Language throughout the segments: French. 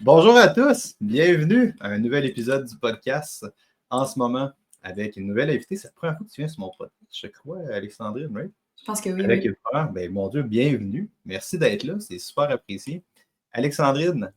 Bonjour à tous, bienvenue à un nouvel épisode du podcast en ce moment avec une nouvelle invitée. C'est la première fois que tu viens sur mon podcast, je crois, Alexandrine, right? Je pense que oui. Avec une première, mon Dieu, bienvenue. Merci d'être là, c'est super apprécié. Alexandrine,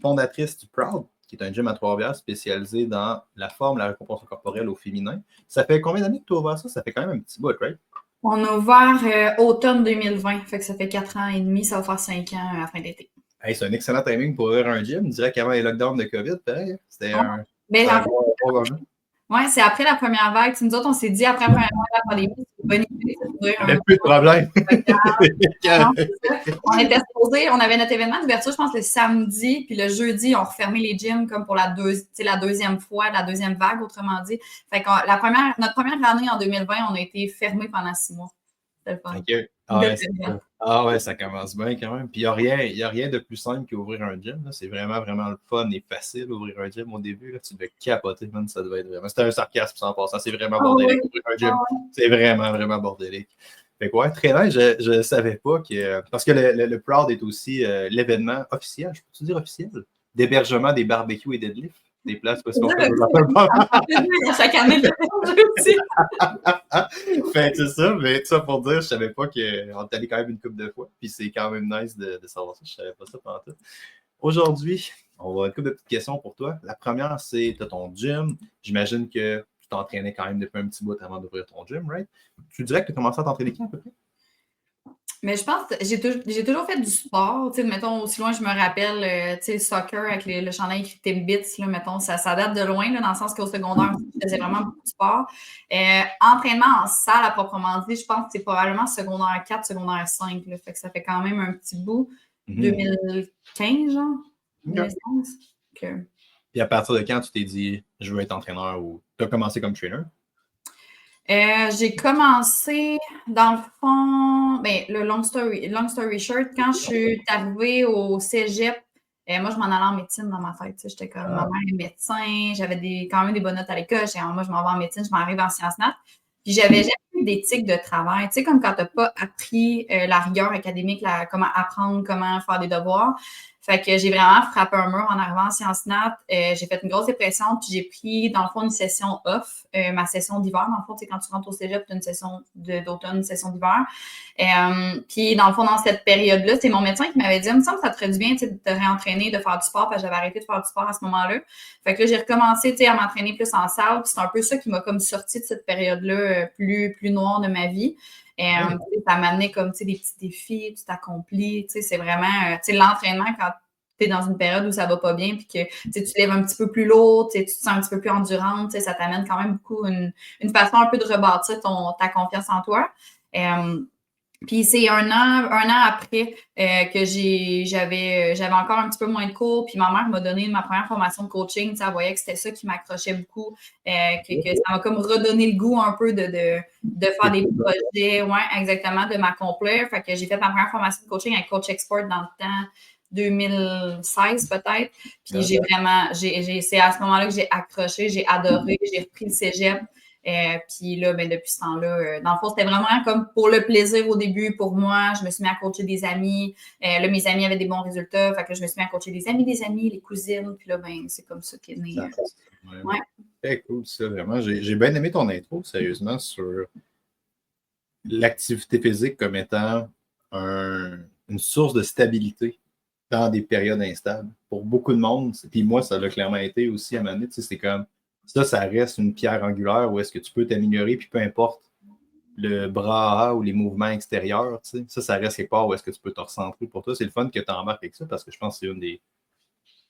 fondatrice du Proud, qui est un gym à Trois-Rivières spécialisé dans la forme, la reconstruction corporelle au féminin. Ça fait combien d'années que tu as ouvert ça? Ça fait quand même un petit bout, right? On a ouvert automne 2020, fait que ça fait 4 ans et demi, ça va faire 5 ans à la fin d'été. Hey, c'est un excellent timing pour ouvrir un gym. Je dirais qu'avant les lockdowns de COVID, pareil, c'était un bon moment. Oui, c'est après la première vague. Nous autres, on s'est dit après la première vague de la pandémie, c'est une bonne idée d'ouvrir Il n'y avait plus de problème. On était supposé, on avait notre événement d'ouverture, je pense, le samedi, puis le jeudi, on refermait les gyms comme pour la deuxième fois, la deuxième vague, autrement dit. Fait que notre première année en 2020, on a été fermés pendant 6 mois. C'était le fun. Ouais, ça commence bien quand même. Puis il n'y a rien de plus simple qu'ouvrir un gym. Là. C'est vraiment, vraiment le fun et facile d'ouvrir un gym au début. Là. Tu devais capoter, man, ça devait être vraiment. C'était un sarcasme 100%. C'est vraiment bordélique d'ouvrir un gym. C'est vraiment, vraiment bordélique. Fait que ouais, très bien, je ne savais pas que. Parce que le Proud est aussi l'événement officiel, je peux-tu dire officiel, d'hébergement des barbecues et deadlifts. Des places parce qu'on fait chaque année. Fait c'est ça, mais ça pour dire, je savais pas qu'on est allé quand même une couple de fois, puis c'est quand même nice de savoir ça, je savais pas ça pendant tout. Aujourd'hui, on va avoir une couple de petites questions pour toi. La première, c'est, tu as ton gym, j'imagine que tu t'entraînais quand même depuis un petit bout avant d'ouvrir ton gym, right? Tu dirais que tu as commencé à t'entraîner quand à peu près? Mais je pense que j'ai toujours fait du sport. Tu sais, mettons, aussi loin je me rappelle, tu sais, le soccer avec le chandail écrit Timbits, là, mettons, ça date de loin, là, dans le sens qu'au secondaire, je faisais vraiment beaucoup de sport. Entraînement en salle, à proprement dit, je pense que c'est probablement secondaire 4, secondaire 5. Là, fait que ça fait quand même un petit bout. 2015, genre. 2015. Okay. Puis à partir de quand tu t'es dit, je veux être entraîneur ou tu as commencé comme trainer? J'ai commencé, dans le fond, le long story short, quand je suis arrivée au cégep, moi, je m'en allais en médecine dans ma tête. J'étais comme, ma mère est médecin, j'avais quand même des bonnes notes à l'école. Moi, je m'en vais en médecine, je m'arrive en sciences nat. Puis, j'avais jamais eu d'éthique de travail. Tu sais, comme quand tu n'as pas appris la rigueur académique, comment apprendre, comment faire des devoirs. Fait que j'ai vraiment frappé un mur en arrivant en sciences nat. J'ai fait une grosse dépression, puis j'ai pris, dans le fond, une session off, ma session d'hiver. Dans le fond, quand tu rentres au cégep, tu as une session d'automne, une session d'hiver. Puis, dans le fond, dans cette période-là, c'est mon médecin qui m'avait dit, il me semble que ça te ferait du bien de te réentraîner, de faire du sport, parce que j'avais arrêté de faire du sport à ce moment-là. Fait que là, j'ai recommencé à m'entraîner plus en salle, puis c'est un peu ça qui m'a comme sorti de cette période-là plus noire de ma vie. Ça m'a amené comme des petits défis, tu t'accomplis. C'est vraiment l'entraînement quand tu es dans une période où ça va pas bien, puis que tu lèves un petit peu plus lourd, tu te sens un petit peu plus endurante, ça t'amène quand même beaucoup une façon un peu de rebâtir ta confiance en toi. Puis c'est un an après que j'avais encore un petit peu moins de cours, puis ma mère m'a donné ma première formation de coaching. Elle voyait que c'était ça qui m'accrochait beaucoup, que ça m'a comme redonné le goût un peu de faire des projets, ouais, exactement, de m'accomplir. Fait que j'ai fait ma première formation de coaching avec Coach Export dans le temps 2016 peut-être. Puis c'est à ce moment-là que j'ai accroché, j'ai adoré, j'ai repris le cégep. Puis là, depuis ce temps-là, dans le fond, c'était vraiment comme pour le plaisir au début, pour moi. Je me suis mis à coacher des amis. Là, mes amis avaient des bons résultats. Fait que je me suis mis à coacher des amis, les cousines. Puis là, c'est comme ça qu'est né. Ouais. Très cool, ça, vraiment. J'ai bien aimé ton intro, sérieusement, sur l'activité physique comme étant une source de stabilité dans des périodes instables. Pour beaucoup de monde, puis moi, ça l'a clairement été aussi à ma minute, c'est comme ça reste une pierre angulaire où est-ce que tu peux t'améliorer, puis peu importe le bras ou les mouvements extérieurs, ça reste quelque part où est-ce que tu peux te recentrer pour toi. C'est le fun que tu embarques avec ça parce que je pense que c'est une des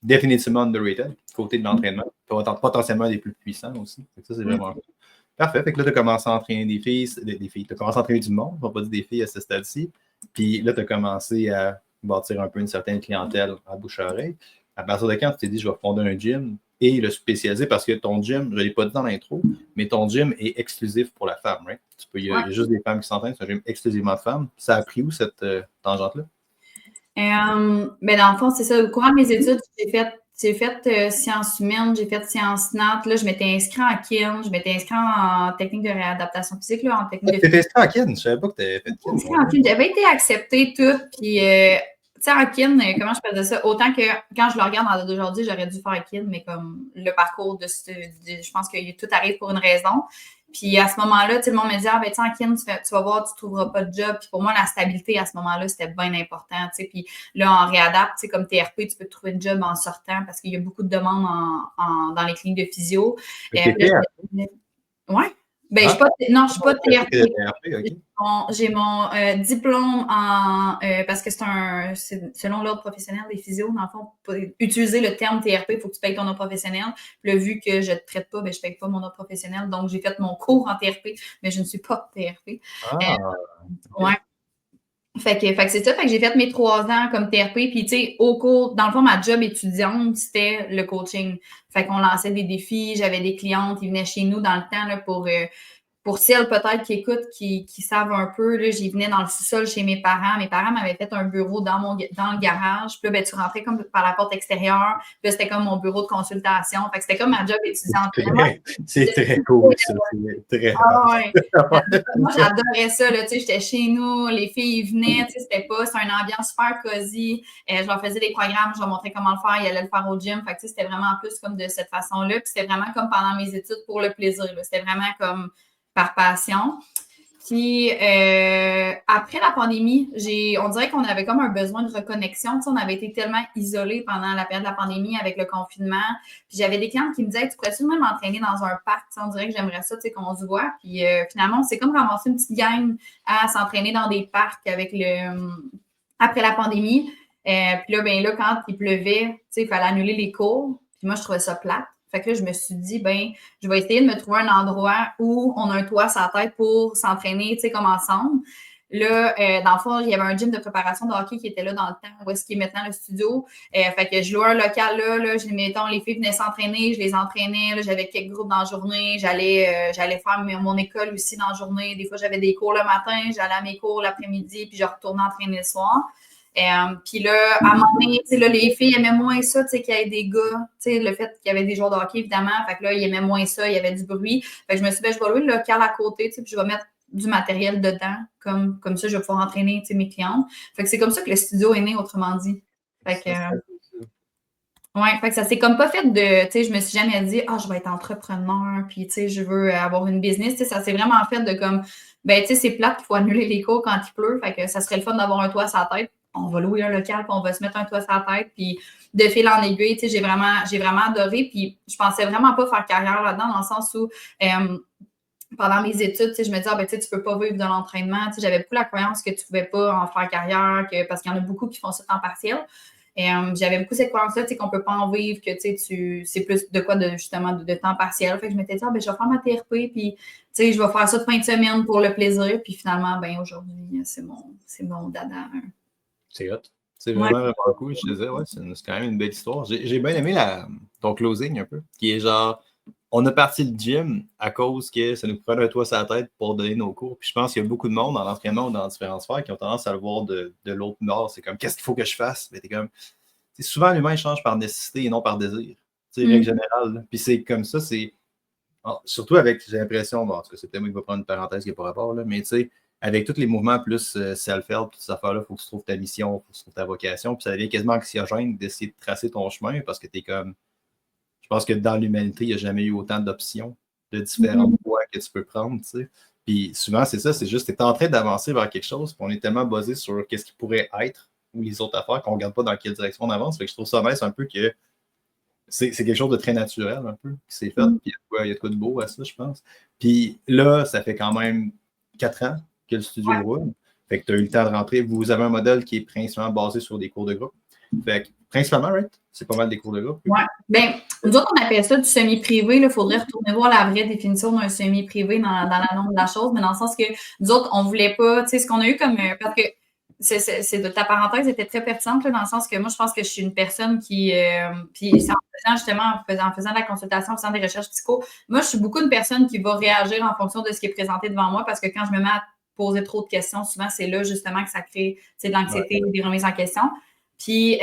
définitivement underrated côté de l'entraînement. Potentiellement des plus puissants aussi. Ça, c'est vraiment cool. Parfait. Fait que là, tu as commencé à entraîner des filles. Tu as commencé à entraîner du monde, on va pas dire des filles à ce stade-ci. Puis là, tu as commencé à bâtir un peu une certaine clientèle à bouche à oreille. À partir de quand tu t'es dit, je vais fonder un gym et le spécialiser parce que ton gym, je ne l'ai pas dit dans l'intro, mais ton gym est exclusif pour la femme, right? Il y a juste des femmes qui s'entraînent, c'est un gym exclusivement de femmes. Ça a pris où cette tangente-là? Dans le fond, c'est ça. Au courant de mes études, j'ai fait sciences humaines, j'ai fait sciences nat. Là, je m'étais inscrite en kin, je m'étais inscrite en technique de réadaptation physique. Là, en technique tu étais inscrite en kin? Je ne savais pas que tu avais fait kin. J'avais été acceptée toute, puis sais, en kin, comment je faisais ça? Autant que quand je le regarde en d'aujourd'hui, j'aurais dû faire kin, mais comme le parcours je pense que tout arrive pour une raison. Puis à ce moment-là, tu sais, le monde me dit, ah, ben, tu sais, en kin, tu vas voir, tu ne trouveras pas de job. Puis pour moi, la stabilité à ce moment-là, c'était bien important, tu sais. Puis là, en réadapte, tu sais, comme TRP, tu peux te trouver une job en sortant parce qu'il y a beaucoup de demandes dans les cliniques de physio. Ouais. Ben, je ne suis pas TRP. J'ai mon diplôme parce que c'est selon l'ordre professionnel des physios, dans le fond, pour utiliser le terme TRP, il faut que tu payes ton ordre professionnel. Puis là, vu que je ne te traite pas, ben, je ne paye pas mon ordre professionnel. Donc, j'ai fait mon cours en TRP, mais je ne suis pas TRP. Ouais. Fait que c'est ça. Fait que j'ai fait mes 3 ans comme TRP. Puis, tu sais, au cours, dans le fond, ma job étudiante, c'était le coaching. Fait qu'on lançait des défis. J'avais des clientes, ils venaient chez nous dans le temps là, pour celles peut-être qui écoutent, qui savent un peu, là, j'y venais dans le sous-sol chez mes parents. Mes parents m'avaient fait un bureau dans le garage. Puis là, ben, tu rentrais comme par la porte extérieure. Puis là, c'était comme mon bureau de consultation. Fait que c'était comme ma job étudiante. C'est très cool, ça. C'est très ouais. Moi, j'adorais ça. Là, j'étais chez nous, les filles venaient. C'était une ambiance super cosy. Je leur faisais des programmes, je leur montrais comment le faire. Ils allaient le faire au gym. Fait que c'était vraiment plus comme de cette façon-là. Puis c'était vraiment comme pendant mes études pour le plaisir. Là. C'était vraiment comme par passion. Puis après la pandémie, on dirait qu'on avait comme un besoin de reconnexion. On avait été tellement isolés pendant la période de la pandémie avec le confinement. Puis j'avais des clientes qui me disaient, tu pourrais-tu même m'entraîner dans un parc? On dirait que j'aimerais ça, qu'on se voit. Puis finalement, c'est comme ramasser une petite gang à s'entraîner dans des parcs après la pandémie. Puis là, quand il pleuvait, il fallait annuler les cours. Puis moi, je trouvais ça plate. Fait que là, je me suis dit, ben, je vais essayer de me trouver un endroit où on a un toit sur la tête pour s'entraîner, tu sais, comme ensemble. Là, dans le fond, il y avait un gym de préparation de hockey qui était là dans le temps, où est-ce qu'il est maintenant le studio. Fait que je louais un local là, mettons, les filles venaient s'entraîner, je les entraînais, là, j'avais quelques groupes dans la journée, j'allais faire mon école aussi dans la journée. Des fois, j'avais des cours le matin, j'allais à mes cours l'après-midi, puis je retournais entraîner le soir. Puis là, à un moment donné, là, les filles aimaient moins ça, qu'il y ait des gars, le fait qu'il y avait des joueurs de hockey, évidemment. Fait que là, ils aimaient moins ça, il y avait du bruit. Fait que je me suis dit, je vais louer le local à côté, puis je vais mettre du matériel dedans. Comme ça, je vais pouvoir entraîner mes clientes. Fait que c'est comme ça que le studio est né, autrement dit. Fait que, fait que ça s'est comme pas fait je me suis jamais dit, je vais être entrepreneur, puis je veux avoir une business. Ça s'est vraiment fait de comme, ben, c'est plate qu'il faut annuler les cours quand il pleut. Fait que ça serait le fun d'avoir un toit sur la tête. On va louer un local, puis on va se mettre un toit sur la tête, puis de fil en aiguille, j'ai vraiment adoré, puis je pensais vraiment pas faire carrière là-dedans, dans le sens où pendant mes études, je me disais, tu peux pas vivre de l'entraînement, j'avais beaucoup la croyance que tu pouvais pas en faire carrière, parce qu'il y en a beaucoup qui font ça temps partiel. J'avais beaucoup cette croyance-là, qu'on peut pas en vivre, que c'est plus de quoi justement de temps partiel. Fait que je m'étais dit, je vais faire ma TRP, puis je vais faire ça de fin de semaine pour le plaisir, puis finalement, aujourd'hui, c'est mon dada. C'est hot. C'est vraiment cool. Je te disais, c'est quand même une belle histoire. J'ai bien aimé ton closing un peu, qui est genre, on a parti le gym à cause que ça nous prenait un toit sur la tête pour donner nos cours. Puis je pense qu'il y a beaucoup de monde dans l'entraînement ou dans différentes sphères qui ont tendance à le voir de l'autre bord. C'est comme, qu'est-ce qu'il faut que je fasse? Mais t'es comme, souvent l'humain change par nécessité et non par désir. Règle générale. Puis c'est comme ça, surtout avec, j'ai l'impression, en tout cas, c'est peut-être moi qui va prendre une parenthèse qui n'est pas rapport, là, mais tu sais, avec tous les mouvements plus self-help, toutes ces affaires-là, il faut que tu trouves ta mission, il faut que tu trouves ta vocation. Puis ça devient quasiment anxiogène d'essayer de tracer ton chemin parce que tu es comme. Je pense que dans l'humanité, il n'y a jamais eu autant d'options, de différentes voies que tu peux prendre. Tu sais. Puis souvent, c'est ça, c'est juste que tu es en train d'avancer vers quelque chose, puis on est tellement basé sur qu'est-ce qui pourrait être ou les autres affaires qu'on ne regarde pas dans quelle direction on avance. Fait que je trouve ça nice un peu que c'est quelque chose de très naturel, un peu, qui s'est fait. Puis il y a de quoi de beau à ça, je pense. Puis là, ça fait quand même 4 ans que le studio roule. Fait que tu as eu le temps de rentrer. Vous avez un modèle qui est principalement basé sur des cours de groupe. Fait que, principalement, right? C'est pas mal des cours de groupe. Oui. Bien, nous autres, on appelle ça du semi-privé. Il faudrait retourner voir la vraie définition d'un semi-privé dans la norme de la chose, mais dans le sens que nous autres, on ne voulait pas, tu sais, ce qu'on a eu comme. Parce que ta parenthèse était très pertinente, là, dans le sens que moi, je pense que je suis une personne qui. Puis c'est en faisant justement, en faisant de la consultation, en faisant des recherches psycho, moi, je suis beaucoup une personne qui va réagir en fonction de ce qui est présenté devant moi, parce que quand je me mets à poser trop de questions, souvent, c'est là justement que ça crée de l'anxiété ou des remises en question. Puis,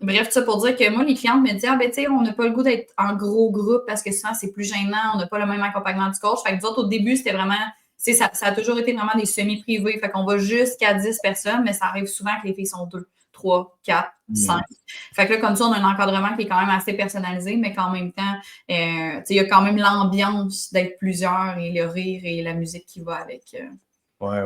bref, tout ça pour dire que moi, les clientes me disent, tu sais, on n'a pas le goût d'être en gros groupe parce que souvent, c'est plus gênant, on n'a pas le même accompagnement du coach. Fait que nous autres, au début, c'était vraiment, tu sais, ça a toujours été vraiment des semi-privés. Fait qu'on va jusqu'à 10 personnes, mais ça arrive souvent que les filles sont 2, 3, 4, 5. Fait que là, comme ça, on a un encadrement qui est quand même assez personnalisé, mais qu'en même temps, il y a quand même l'ambiance d'être plusieurs et le rire et la musique qui va avec. Ouais.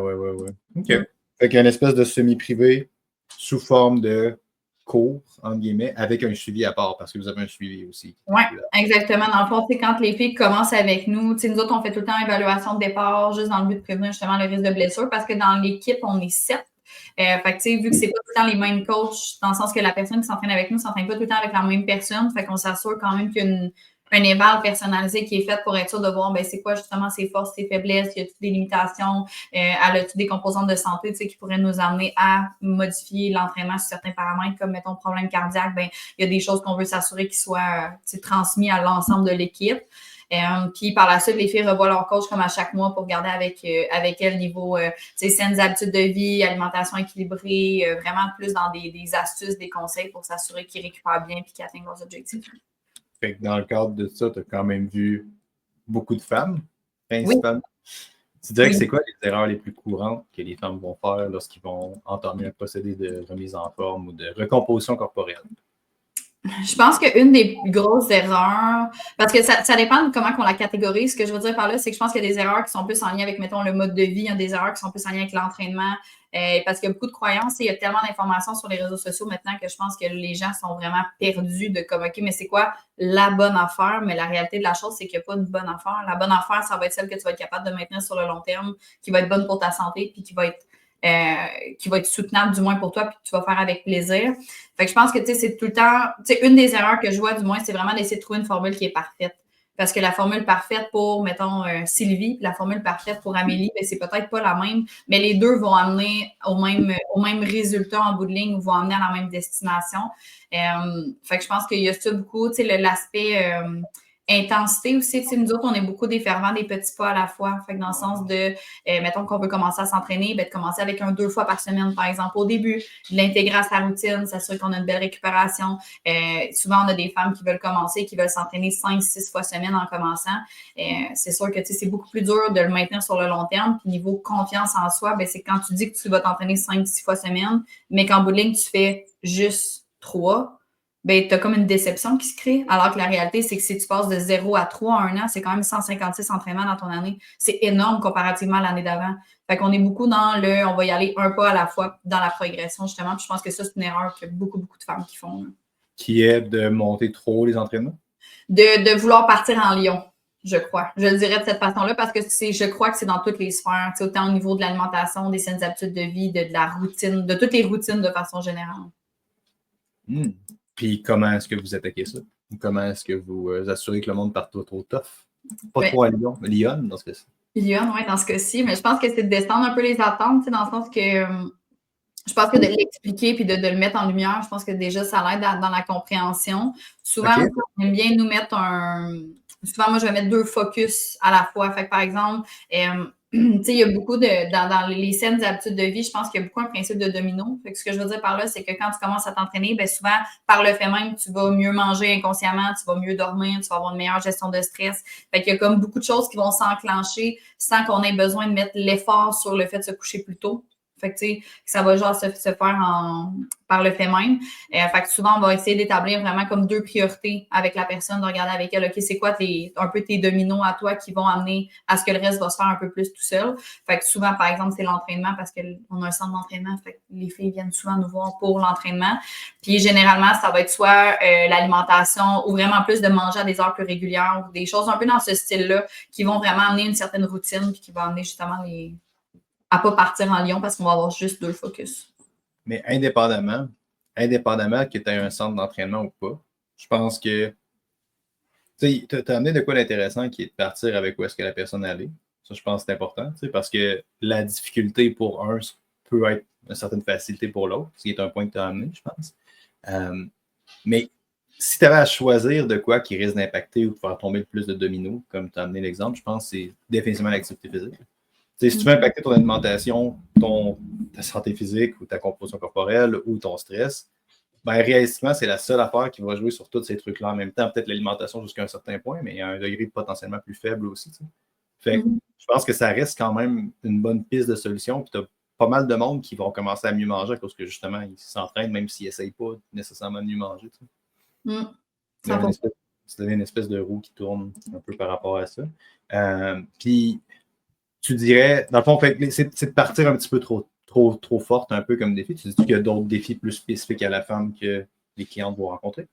OK. Fait qu'il y a une espèce de semi-privé sous forme de cours, entre guillemets, avec un suivi à part, parce que vous avez un suivi aussi. Oui, exactement. Dans le fond, quand les filles commencent avec nous, nous autres, on fait tout le temps évaluation de départ, juste dans le but de prévenir justement le risque de blessure, parce que dans l'équipe, on est 7. Fait que, vu que c'est pas tout le temps les mêmes coachs, dans le sens que la personne qui s'entraîne avec nous ne s'entraîne pas tout le temps avec la même personne, fait qu'on s'assure quand même qu'il y a un éval personnalisé qui est fait pour être sûr de voir c'est quoi justement ses forces, ses faiblesses, y a-t-il des limitations, elle a-t-il des composantes de santé qui pourraient nous amener à modifier l'entraînement sur certains paramètres, comme mettons problème cardiaque, il y a des choses qu'on veut s'assurer qu'ils soient transmis à l'ensemble de l'équipe. Puis par la suite, les filles revoient leur coach comme à chaque mois pour regarder avec elles niveau saines habitudes de vie, alimentation équilibrée, vraiment plus dans des astuces, des conseils pour s'assurer qu'ils récupèrent bien et qu'ils atteignent leurs objectifs. Fait que dans le cadre de ça, tu as quand même vu beaucoup de femmes, principalement. Oui. Tu dirais que c'est quoi les erreurs les plus courantes que les femmes vont faire lorsqu'ils vont entamer un procédé de remise en forme ou de recomposition corporelle? Je pense qu'une des grosses erreurs, parce que ça dépend de comment on la catégorise. Ce que je veux dire par là, c'est que je pense qu'il y a des erreurs qui sont plus en lien avec, mettons, le mode de vie. Il y a des erreurs qui sont plus en lien avec l'entraînement. Parce qu'il y a beaucoup de croyances. Il y a tellement d'informations sur les réseaux sociaux maintenant que je pense que les gens sont vraiment perdus de comme, OK, mais c'est quoi la bonne affaire? Mais la réalité de la chose, c'est qu'il n'y a pas de bonne affaire. La bonne affaire, ça va être celle que tu vas être capable de maintenir sur le long terme, qui va être bonne pour ta santé, puis qui va être soutenable du moins pour toi, puis que tu vas faire avec plaisir. Fait que je pense que c'est tout le temps, une des erreurs que je vois du moins, c'est vraiment d'essayer de trouver une formule qui est parfaite. Parce que la formule parfaite pour, mettons, Sylvie, puis la formule parfaite pour Amélie, c'est peut-être pas la même, mais les deux vont amener au même résultat en bout de ligne ou vont amener à la même destination. Fait que je pense qu'il y a ça beaucoup, l'aspect intensité aussi. Nous autres, on est beaucoup des fervents des petits pas à la fois. Fait que dans le sens de, mettons qu'on veut commencer à s'entraîner, de commencer avec 2 fois par semaine, par exemple, au début, de l'intégrer à sa routine, s'assurer qu'on a une belle récupération. Souvent, on a des femmes qui veulent commencer, qui veulent s'entraîner 5-6 fois semaine en commençant. C'est sûr que c'est beaucoup plus dur de le maintenir sur le long terme. Puis niveau confiance en soi, c'est quand tu dis que tu vas t'entraîner 5-6 fois semaine, mais qu'en bout de ligne, tu fais juste 3, tu as comme une déception qui se crée, alors que la réalité, c'est que si tu passes de 0 à 3 en 1 an, c'est quand même 156 entraînements dans ton année. C'est énorme comparativement à l'année d'avant. Fait qu'on est beaucoup dans on va y aller un pas à la fois dans la progression, justement. Puis je pense que ça, c'est une erreur que beaucoup de femmes qui font. Qui est de monter trop les entraînements? De vouloir partir en lion, je crois. Je le dirais de cette façon-là parce que je crois que c'est dans toutes les sphères, autant au niveau de l'alimentation, des saines habitudes de vie, de la routine, de toutes les routines de façon générale. Puis comment est-ce que vous attaquez ça? Comment est-ce que vous assurez que le monde parte pas trop tough? Pas trop à Lyon, dans ce cas-ci. Lyon, oui, dans ce cas-ci. Mais je pense que c'est de descendre un peu les attentes, dans le sens que je pense que de l'expliquer puis de le mettre en lumière, je pense que déjà, ça l'aide dans la compréhension. Souvent, on aime bien nous mettre Souvent, moi, je vais mettre 2 focus à la fois. Fait que, par exemple, il y a beaucoup dans les saines habitudes de vie, je pense qu'il y a beaucoup un principe de domino. Fait que ce que je veux dire par là, c'est que quand tu commences à t'entraîner, souvent, par le fait même, tu vas mieux manger inconsciemment, tu vas mieux dormir, tu vas avoir une meilleure gestion de stress. Fait qu'il y a comme beaucoup de choses qui vont s'enclencher sans qu'on ait besoin de mettre l'effort sur le fait de se coucher plus tôt. Fait que, ça va genre se faire par le fait même. Fait que souvent, on va essayer d'établir vraiment comme 2 priorités avec la personne, de regarder avec elle, OK, c'est quoi un peu tes dominos à toi qui vont amener à ce que le reste va se faire un peu plus tout seul. Fait que souvent, par exemple, c'est l'entraînement parce qu'on a un centre d'entraînement. Fait que les filles viennent souvent nous voir pour l'entraînement. Puis généralement, ça va être soit l'alimentation ou vraiment plus de manger à des heures plus régulières ou des choses un peu dans ce style-là qui vont vraiment amener une certaine routine puis qui vont amener justement à ne pas partir en Lyon parce qu'on va avoir juste 2 focus. Mais indépendamment que tu aies un centre d'entraînement ou pas, je pense que tu as amené de quoi d'intéressant qui est de partir avec où est-ce que la personne allait. Ça, je pense que c'est important, parce que la difficulté pour un peut être une certaine facilité pour l'autre, ce qui est un point que tu as amené, je pense. Mais si tu avais à choisir de quoi qui risque d'impacter ou de faire tomber le plus de dominos, comme tu as amené l'exemple, je pense que c'est définitivement l'activité physique. Si tu veux impacter ton alimentation, ta santé physique ou ta composition corporelle ou ton stress, réalistiquement, c'est la seule affaire qui va jouer sur tous ces trucs-là en même temps. Peut-être l'alimentation jusqu'à un certain point, mais à un degré potentiellement plus faible aussi. Fait que je pense que ça reste quand même une bonne piste de solution. Tu n'as pas mal de monde qui vont commencer à mieux manger à cause que justement, ils s'entraînent, même s'ils n'essayent pas nécessairement de mieux manger. Tu sais. Ça devient une espèce de roue qui tourne un peu par rapport à ça. Puis, tu dirais, dans le fond, c'est de partir un petit peu trop forte, un peu comme défi. Tu dis qu'il y a d'autres défis plus spécifiques à la femme que les clientes vont rencontrer?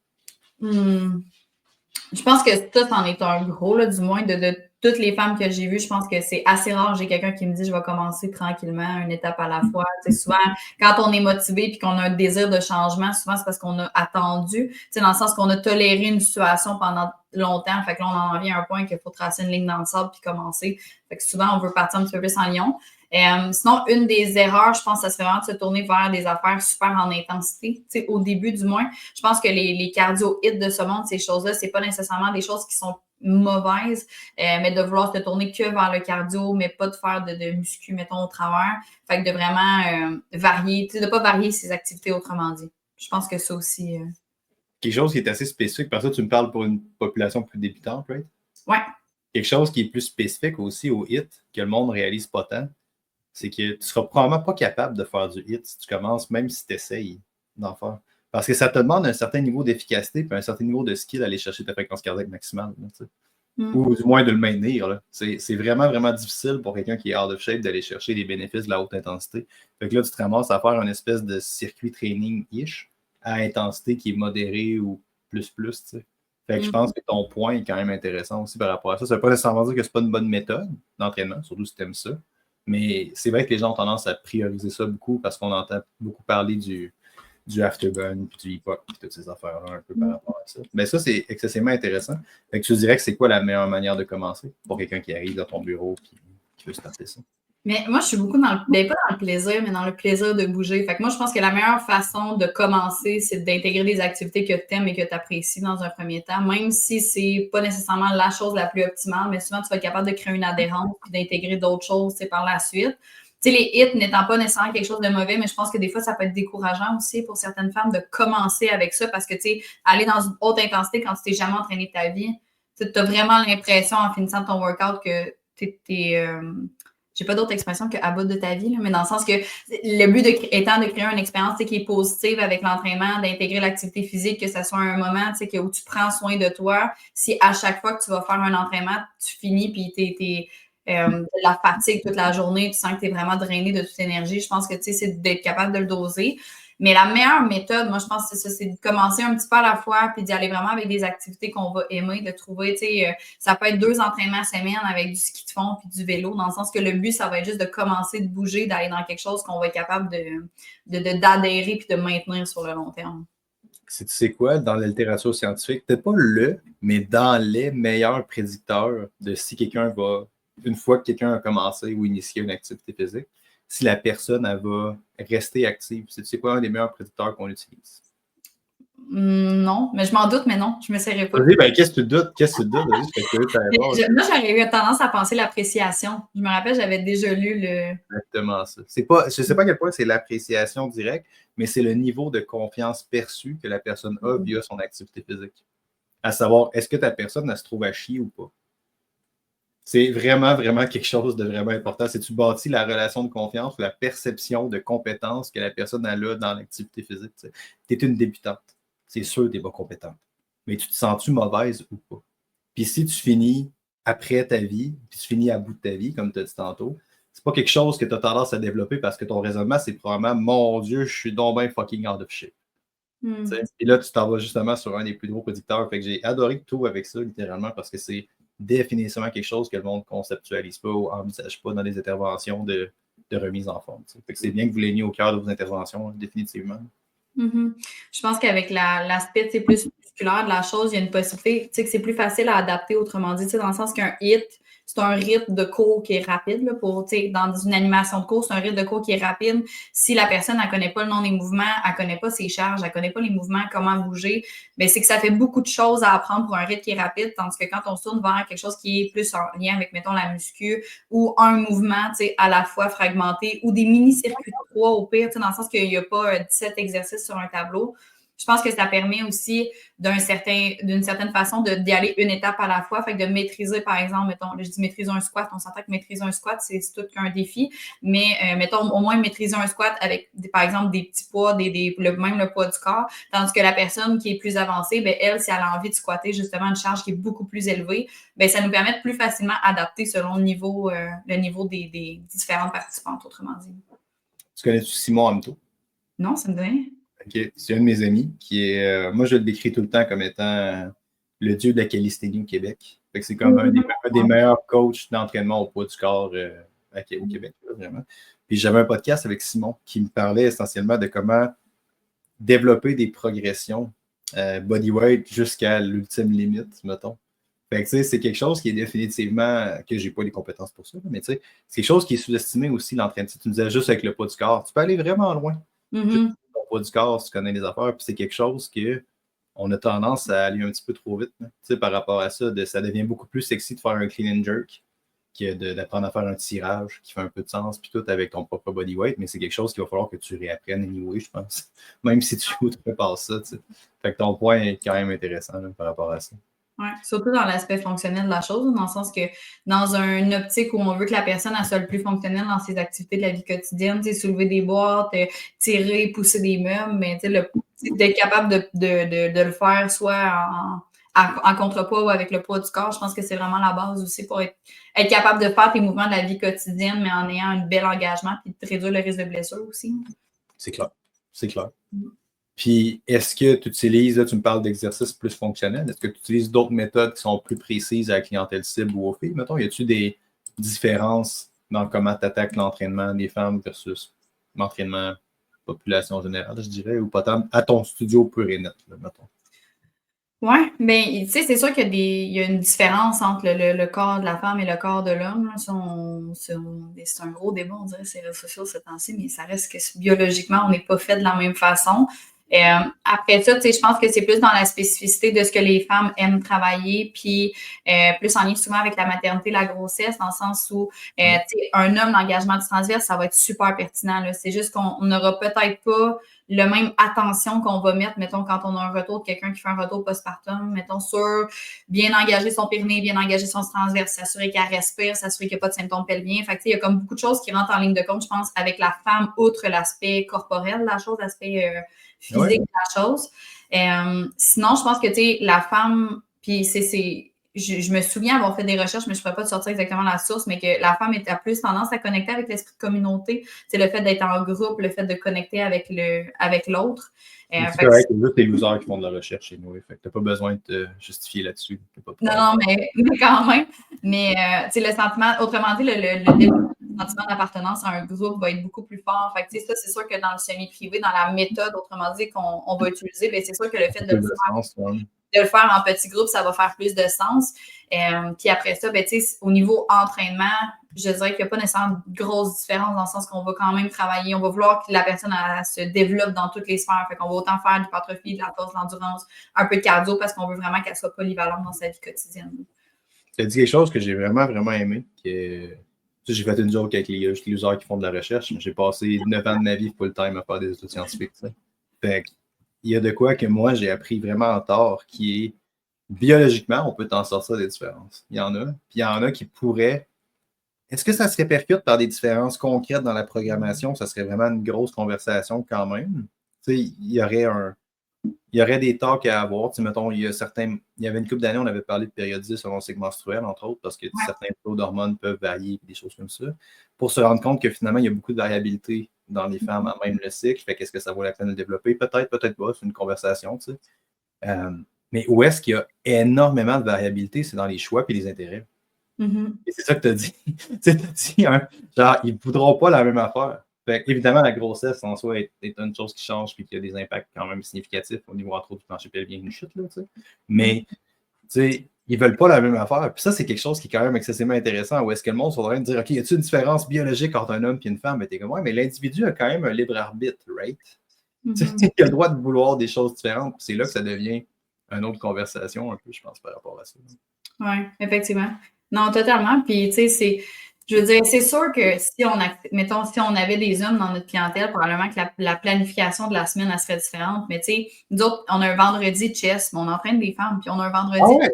Je pense que ça, c'en est un gros, là, du moins, de toutes les femmes que j'ai vues. Je pense que c'est assez rare. J'ai quelqu'un qui me dit je vais commencer tranquillement, une étape à la fois. Tu sais, souvent, quand on est motivé et qu'on a un désir de changement, souvent, c'est parce qu'on a attendu. Tu sais, dans le sens qu'on a toléré une situation pendant longtemps. Fait que là, on en vient à un point qu'il faut tracer une ligne dans le sable puis commencer. Fait que souvent, on veut partir un petit peu plus en lion. Sinon, une des erreurs, je pense, ça serait vraiment de se tourner vers des affaires super en intensité. Tu sais, au début, du moins, je pense que les cardio-hits de ce monde, ces choses-là, c'est pas nécessairement des choses qui sont mauvaises, mais de vouloir se tourner que vers le cardio, mais pas de faire de muscu, mettons, au travers. Fait que de vraiment varier, tu sais, de pas varier ses activités, autrement dit. Je pense que ça aussi... Quelque chose qui est assez spécifique, parce que tu me parles pour une population plus débutante, right? Ouais. Quelque chose qui est plus spécifique aussi au HIIT, que le monde ne réalise pas tant, c'est que tu ne seras probablement pas capable de faire du HIIT si tu commences, même si tu essayes d'en faire. Parce que ça te demande un certain niveau d'efficacité et un certain niveau de skill à aller chercher ta fréquence cardiaque maximale. Là, ou du moins de le maintenir. C'est vraiment, vraiment difficile pour quelqu'un qui est out of shape d'aller chercher les bénéfices de la haute intensité. Fait que là, tu te ramasses à faire une espèce de circuit training-ish à intensité qui est modérée ou plus. T'sais. Fait que je pense que ton point est quand même intéressant aussi par rapport à ça. Ça ne veut pas nécessairement dire que ce n'est pas une bonne méthode d'entraînement, surtout si tu aimes ça. Mais c'est vrai que les gens ont tendance à prioriser ça beaucoup parce qu'on entend beaucoup parler du afterburn, puis du hip-hop, puis toutes ces affaires-là un peu par rapport à ça. Mais ça, c'est excessivement intéressant. Fait que tu dirais que c'est quoi la meilleure manière de commencer pour quelqu'un qui arrive dans ton bureau et qui veut starter ça? Mais moi, je suis beaucoup pas dans le plaisir, mais dans le plaisir de bouger. Fait que moi, je pense que la meilleure façon de commencer, c'est d'intégrer des activités que tu aimes et que tu apprécies dans un premier temps, même si c'est pas nécessairement la chose la plus optimale, mais souvent, tu vas être capable de créer une adhérence puis d'intégrer d'autres choses par la suite. Tu sais, les hits n'étant pas nécessairement quelque chose de mauvais, mais je pense que des fois, ça peut être décourageant aussi pour certaines femmes de commencer avec ça parce que, tu sais, aller dans une haute intensité quand tu t'es jamais entraîné de ta vie, tu as vraiment l'impression en finissant ton workout que j'ai pas d'autre expression que à bout de ta vie, là, mais dans le sens que le but étant de créer une expérience qui est positive avec l'entraînement, d'intégrer l'activité physique, que ce soit un moment où tu prends soin de toi. Si à chaque fois que tu vas faire un entraînement, tu finis puis t'es la fatigue toute la journée, tu sens que tu es vraiment drainé de toute énergie, je pense que c'est d'être capable de le doser. Mais la meilleure méthode, moi, je pense que c'est ça, c'est de commencer un petit peu à la fois puis d'y aller vraiment avec des activités qu'on va aimer, de trouver, ça peut être 2 entraînements semaine avec du ski de fond puis du vélo, dans le sens que le but, ça va être juste de commencer de bouger, d'aller dans quelque chose qu'on va être capable d'adhérer puis de maintenir sur le long terme. Tu sais quoi, dans la littérature scientifique, peut-être pas mais dans les meilleurs prédicteurs de si quelqu'un va, une fois que quelqu'un a commencé ou initié une activité physique, si la personne elle va rester active. C'est quoi un des meilleurs prédicteurs qu'on utilise? Non, mais je m'en doute, mais non, je ne me serais pas. Ben, qu'est-ce que tu doutes? Moi, j'aurais eu tendance à penser l'appréciation. Je me rappelle, j'avais déjà lu le... Exactement ça. Je ne sais pas à quel point c'est l'appréciation directe, mais c'est le niveau de confiance perçue que la personne a via son activité physique. À savoir, est-ce que ta personne elle se trouve à chier ou pas? C'est vraiment, vraiment quelque chose de vraiment important. C'est tu bâtis la relation de confiance ou la perception de compétence que la personne a là dans l'activité physique. Tu es une débutante. C'est sûr que tu n'es pas compétente. Mais tu te sens-tu mauvaise ou pas? Puis si tu finis après ta vie, puis tu finis à bout de ta vie, comme tu as dit tantôt, c'est pas quelque chose que tu as tendance à développer parce que ton raisonnement, c'est probablement mon Dieu, je suis donc bien fucking out of shit. Et là, tu t'en vas justement sur un des plus gros prédicteurs. Fait que j'ai adoré tout avec ça, littéralement, parce que c'est définitivement quelque chose que le monde ne conceptualise pas ou n'envisage pas dans les interventions de remise en forme. Fait que c'est bien que vous l'ayez mis au cœur de vos interventions, définitivement. Je pense qu'avec l'aspect plus musculaire de la chose, il y a une possibilité que c'est plus facile à adapter, autrement dit, dans le sens qu'un hit, c'est un rythme de cours qui est rapide. Là, dans une animation de cours, c'est un rythme de cours qui est rapide. Si la personne ne connaît pas le nom des mouvements, elle ne connaît pas ses charges, elle ne connaît pas les mouvements, comment bouger, bien, c'est que ça fait beaucoup de choses à apprendre pour un rythme qui est rapide, tandis que quand on se tourne vers quelque chose qui est plus en lien avec, mettons, la muscu ou un mouvement à la fois fragmenté ou des mini-circuits de 3 au pire, dans le sens qu'il n'y a pas 17 exercices sur un tableau, je pense que ça permet aussi d'une certaine façon d'y aller une étape à la fois. Fait que de maîtriser, par exemple, mettons, je dis maîtriser un squat, on s'entend que maîtriser un squat, c'est tout qu'un défi, mais mettons, au moins maîtriser un squat avec, par exemple, des petits poids, même le poids du corps, tandis que la personne qui est plus avancée, ben, elle, si elle a envie de squatter justement une charge qui est beaucoup plus élevée, ben, ça nous permet de plus facilement adapter selon le niveau des différentes participantes, autrement dit. Tu connais-tu Simon Hamto? Non, ça me dit rien. OK. C'est un de mes amis qui est. Moi, je le décris tout le temps comme étant le dieu de la calisthénie au Québec. Fait que c'est comme un des meilleurs coachs d'entraînement au poids du corps au Québec, là, vraiment. Puis j'avais un podcast avec Simon qui me parlait essentiellement de comment développer des progressions bodyweight jusqu'à l'ultime limite, mettons. Fait que, tu sais, c'est quelque chose qui est définitivement, que j'ai pas les compétences pour ça, mais tu sais, c'est quelque chose qui est sous-estimé aussi, l'entraînement. Tu me disais juste avec le poids du corps, tu peux aller vraiment loin. Juste le poids du corps, tu connais les affaires, puis c'est quelque chose qu'on a tendance à aller un petit peu trop vite, tu sais, par rapport à ça. Ça devient beaucoup plus sexy de faire un clean and jerk que d'apprendre à faire un tirage qui fait un peu de sens, puis tout avec ton propre bodyweight, mais c'est quelque chose qu'il va falloir que tu réapprennes anyway, je pense. Même si tu ne fais pas ça, tu sais. Fait que ton point est quand même intéressant là, par rapport à ça. Oui, surtout dans l'aspect fonctionnel de la chose, dans le sens que dans une optique où on veut que la personne soit le plus fonctionnelle dans ses activités de la vie quotidienne, soulever des boîtes, tirer, pousser des meubles, mais d'être capable de le faire soit en contrepoids ou avec le poids du corps, je pense que c'est vraiment la base aussi pour être capable de faire tes mouvements de la vie quotidienne, mais en ayant un bel engagement et de réduire le risque de blessure aussi. C'est clair. C'est clair. Puis, est-ce que tu utilises, là, tu me parles d'exercices plus fonctionnels, est-ce que tu utilises d'autres méthodes qui sont plus précises à la clientèle cible ou aux filles? Mettons, y a-t-il des différences dans comment tu attaques l'entraînement des femmes versus l'entraînement population générale, je dirais, ou pas tant à ton studio pur et net, là, mettons? Oui, bien, tu sais, c'est sûr qu'il y a une différence entre le corps de la femme et le corps de l'homme. C'est un gros débat, on dirait, ces réseaux sociaux ces temps-ci, mais ça reste que biologiquement, on n'est pas fait de la même façon. Après ça, tu sais, je pense que c'est plus dans la spécificité de ce que les femmes aiment travailler, puis plus en lien souvent avec la maternité, la grossesse, dans le sens où tu sais, un homme, l'engagement du transverse, ça va être super pertinent. Là. C'est juste qu'on n'aura peut-être pas le même attention qu'on va mettre, mettons, quand on a un retour de quelqu'un qui fait un retour postpartum, mettons, sur bien engager son périnée, bien engager son transverse, s'assurer qu'elle respire, s'assurer qu'il n'y a pas de symptômes pelviens. Fait que, il y a comme beaucoup de choses qui rentrent en ligne de compte, je pense, avec la femme, outre l'aspect corporel de la chose, l'aspect physique de la chose. Sinon, je pense que, tu sais, la femme, puis je me souviens avoir fait des recherches, mais je ne pourrais pas te sortir exactement la source, mais que la femme a plus tendance à connecter avec l'esprit de communauté. C'est le fait d'être en groupe, le fait de connecter avec l'autre. C'est correct, c'est juste les losers qui font de la recherche chez nous. Fait que tu n'as pas besoin de te justifier là-dessus. Non, mais quand même. Mais tu sais, le sentiment, autrement dit, le sentiment d'appartenance à un groupe va être beaucoup plus fort. Fait que, ça, c'est sûr que dans le semi-privé, dans la méthode, autrement dit, qu'on va utiliser, bien, c'est sûr que le fait de le faire en petit groupe, ça va faire plus de sens. Puis après ça, ben, au niveau entraînement, je dirais qu'il n'y a pas nécessairement de grosse différence dans le sens qu'on va quand même travailler. On va vouloir que la personne elle se développe dans toutes les sphères. Fait qu'on va autant faire de l'hypertrophie, de la force, de l'endurance, un peu de cardio parce qu'on veut vraiment qu'elle soit polyvalente dans sa vie quotidienne. Tu as dit quelque chose que j'ai vraiment, vraiment aimé. J'ai fait une joke avec les users qui font de la recherche. J'ai passé 9 ans de ma vie full-time à faire des études scientifiques. Fait il y a de quoi que moi, j'ai appris vraiment en tort, qui est biologiquement, on peut t'en sortir des différences. Il y en a. Puis il y en a qui pourraient. Est-ce que ça se répercute par des différences concrètes dans la programmation? Ça serait vraiment une grosse conversation quand même. Tu sais, il y aurait des talks à avoir. Tu sais, mettons, il y avait une couple d'années, on avait parlé de périodisme selon le cycle menstruel, entre autres, parce que certains taux d'hormones peuvent varier, des choses comme ça, pour se rendre compte que finalement, il y a beaucoup de variabilité dans les femmes à même le cycle. Fait qu'est-ce que ça vaut la peine de le développer? Peut-être, peut-être pas. C'est une conversation, tu sais. Mais où est-ce qu'il y a énormément de variabilité? C'est dans les choix et les intérêts. Et c'est ça que tu as dit. Tu as dit, genre, ils ne voudront pas la même affaire. Fait, évidemment, la grossesse en soi est une chose qui change et qui a des impacts quand même significatifs au niveau, entre autres, du plancher pelvien une chute. Là, tu sais. Mais ils ne veulent pas la même affaire. Puis ça, c'est quelque chose qui est quand même excessivement intéressant. Où est-ce que le monde faudrait dire, OK, y a-t-il une différence biologique entre un homme et une femme? Mais t'es comme, ouais, mais l'individu a quand même un libre arbitre, right? Il a le droit de vouloir des choses différentes. C'est là que ça devient une autre conversation, un peu, je pense, par rapport à ça. Oui, effectivement. Non, totalement. Puis, tu sais, Je veux dire, c'est sûr que si on avait des hommes dans notre clientèle, probablement que la planification de la semaine, elle serait différente. Mais tu sais, nous autres, on a un vendredi chess, mais on entraîne des femmes, puis on a un vendredi. Ah ouais,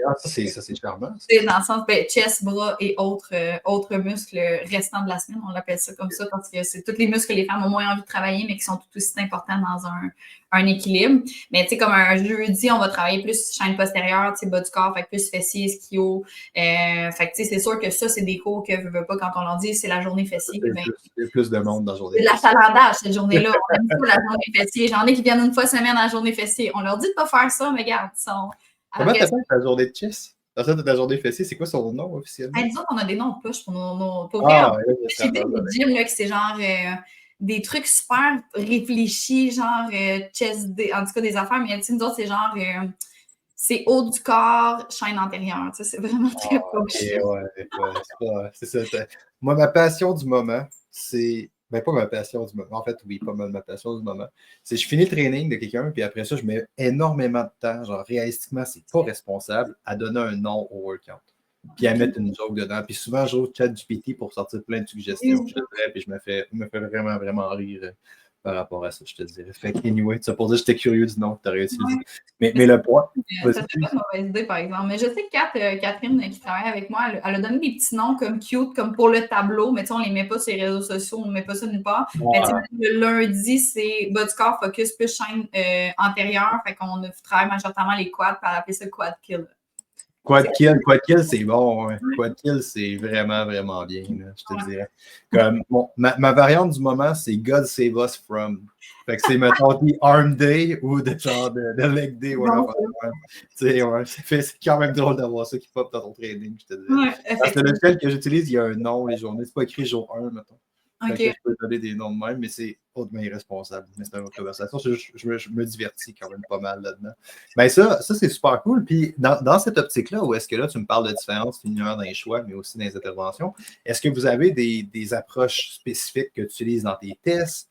ça c'est charmant. Dans le sens, chest, bras et autres muscles restants de la semaine, on l'appelle ça comme ça, parce que c'est tous les muscles que les femmes ont moins envie de travailler, mais qui sont tout aussi importants dans un équilibre. Mais tu sais, comme un jeudi, on va travailler plus chaîne postérieure, tu sais, bas du corps, fait plus fessiers, ischio. Fait que tu sais, c'est sûr que ça, c'est des cours que je veux pas quand on leur dit c'est la journée fessier. Il y a plus de monde dans la journée. C'est l'achalandage, cette journée-là. On aime pas la journée fessier. J'en ai qui viennent une fois semaine à la journée fessier. On leur dit de pas faire ça, mais regarde, ils sont. Comment t'appelles ta journée de chess? Dans ça, ta journée fessier, c'est quoi son nom officiellement? Disons qu'on a des noms de poche pour nos. Pour vrai, j'ai vu des gyms là, que c'est genre des trucs super réfléchis, genre chest, en tout cas des affaires, mais nous autres, c'est genre c'est haut du corps, chaîne antérieure. Tu sais, c'est vraiment très poche. C'est ça. Moi, ma passion du moment, c'est. Ben, pas ma passion du moment. En fait, oui, pas mal ma passion du moment. C'est je finis le training de quelqu'un, puis après ça, je mets énormément de temps. Genre, réalistiquement, c'est pas responsable à donner un nom au workout. Puis à mettre une joke dedans. Puis souvent, j'ouvre ChatGPT pour sortir plein de suggestions. Puis je me fais vraiment, vraiment rire par rapport à ça, je te dirais. Fait que, anyway, ça pour dire que j'étais curieux du nom que tu aurais utilisé. Mais le point. Ça serait pas une mauvaise idée, par exemple. Mais je sais que Catherine, qui travaille avec moi, elle a donné des petits noms comme cute, comme pour le tableau, mais tu sais, on les met pas sur les réseaux sociaux, on ne met pas ça nulle part. Mais tu sais, le lundi, c'est bas du corps, focus plus chaîne antérieure. Fait qu'on travaille majoritairement les quads, puis elle appelle ça quad kill. Quad kill, c'est bon. Hein. Quad kill, c'est vraiment, vraiment bien, là, je te dirais. Comme, bon, ma variante du moment, c'est God Save Us From. Fait que c'est, mettons, Arm Day ou de genre de Leg Day. C'est quand même drôle d'avoir ça qui pop dans ton training, je te dirais. Parce que le logiciel que j'utilise, il y a un nom, les journées. C'est pas écrit jour 1, mettons. Okay. Je peux donner des noms de même, mais c'est hautement irresponsable. Mais c'est une autre conversation. Je me divertis quand même pas mal là-dedans. Ben ça c'est super cool. Puis dans cette optique-là, où est-ce que là, tu me parles de différences linéaires dans les choix, mais aussi dans les interventions, est-ce que vous avez des approches spécifiques que tu utilises dans tes tests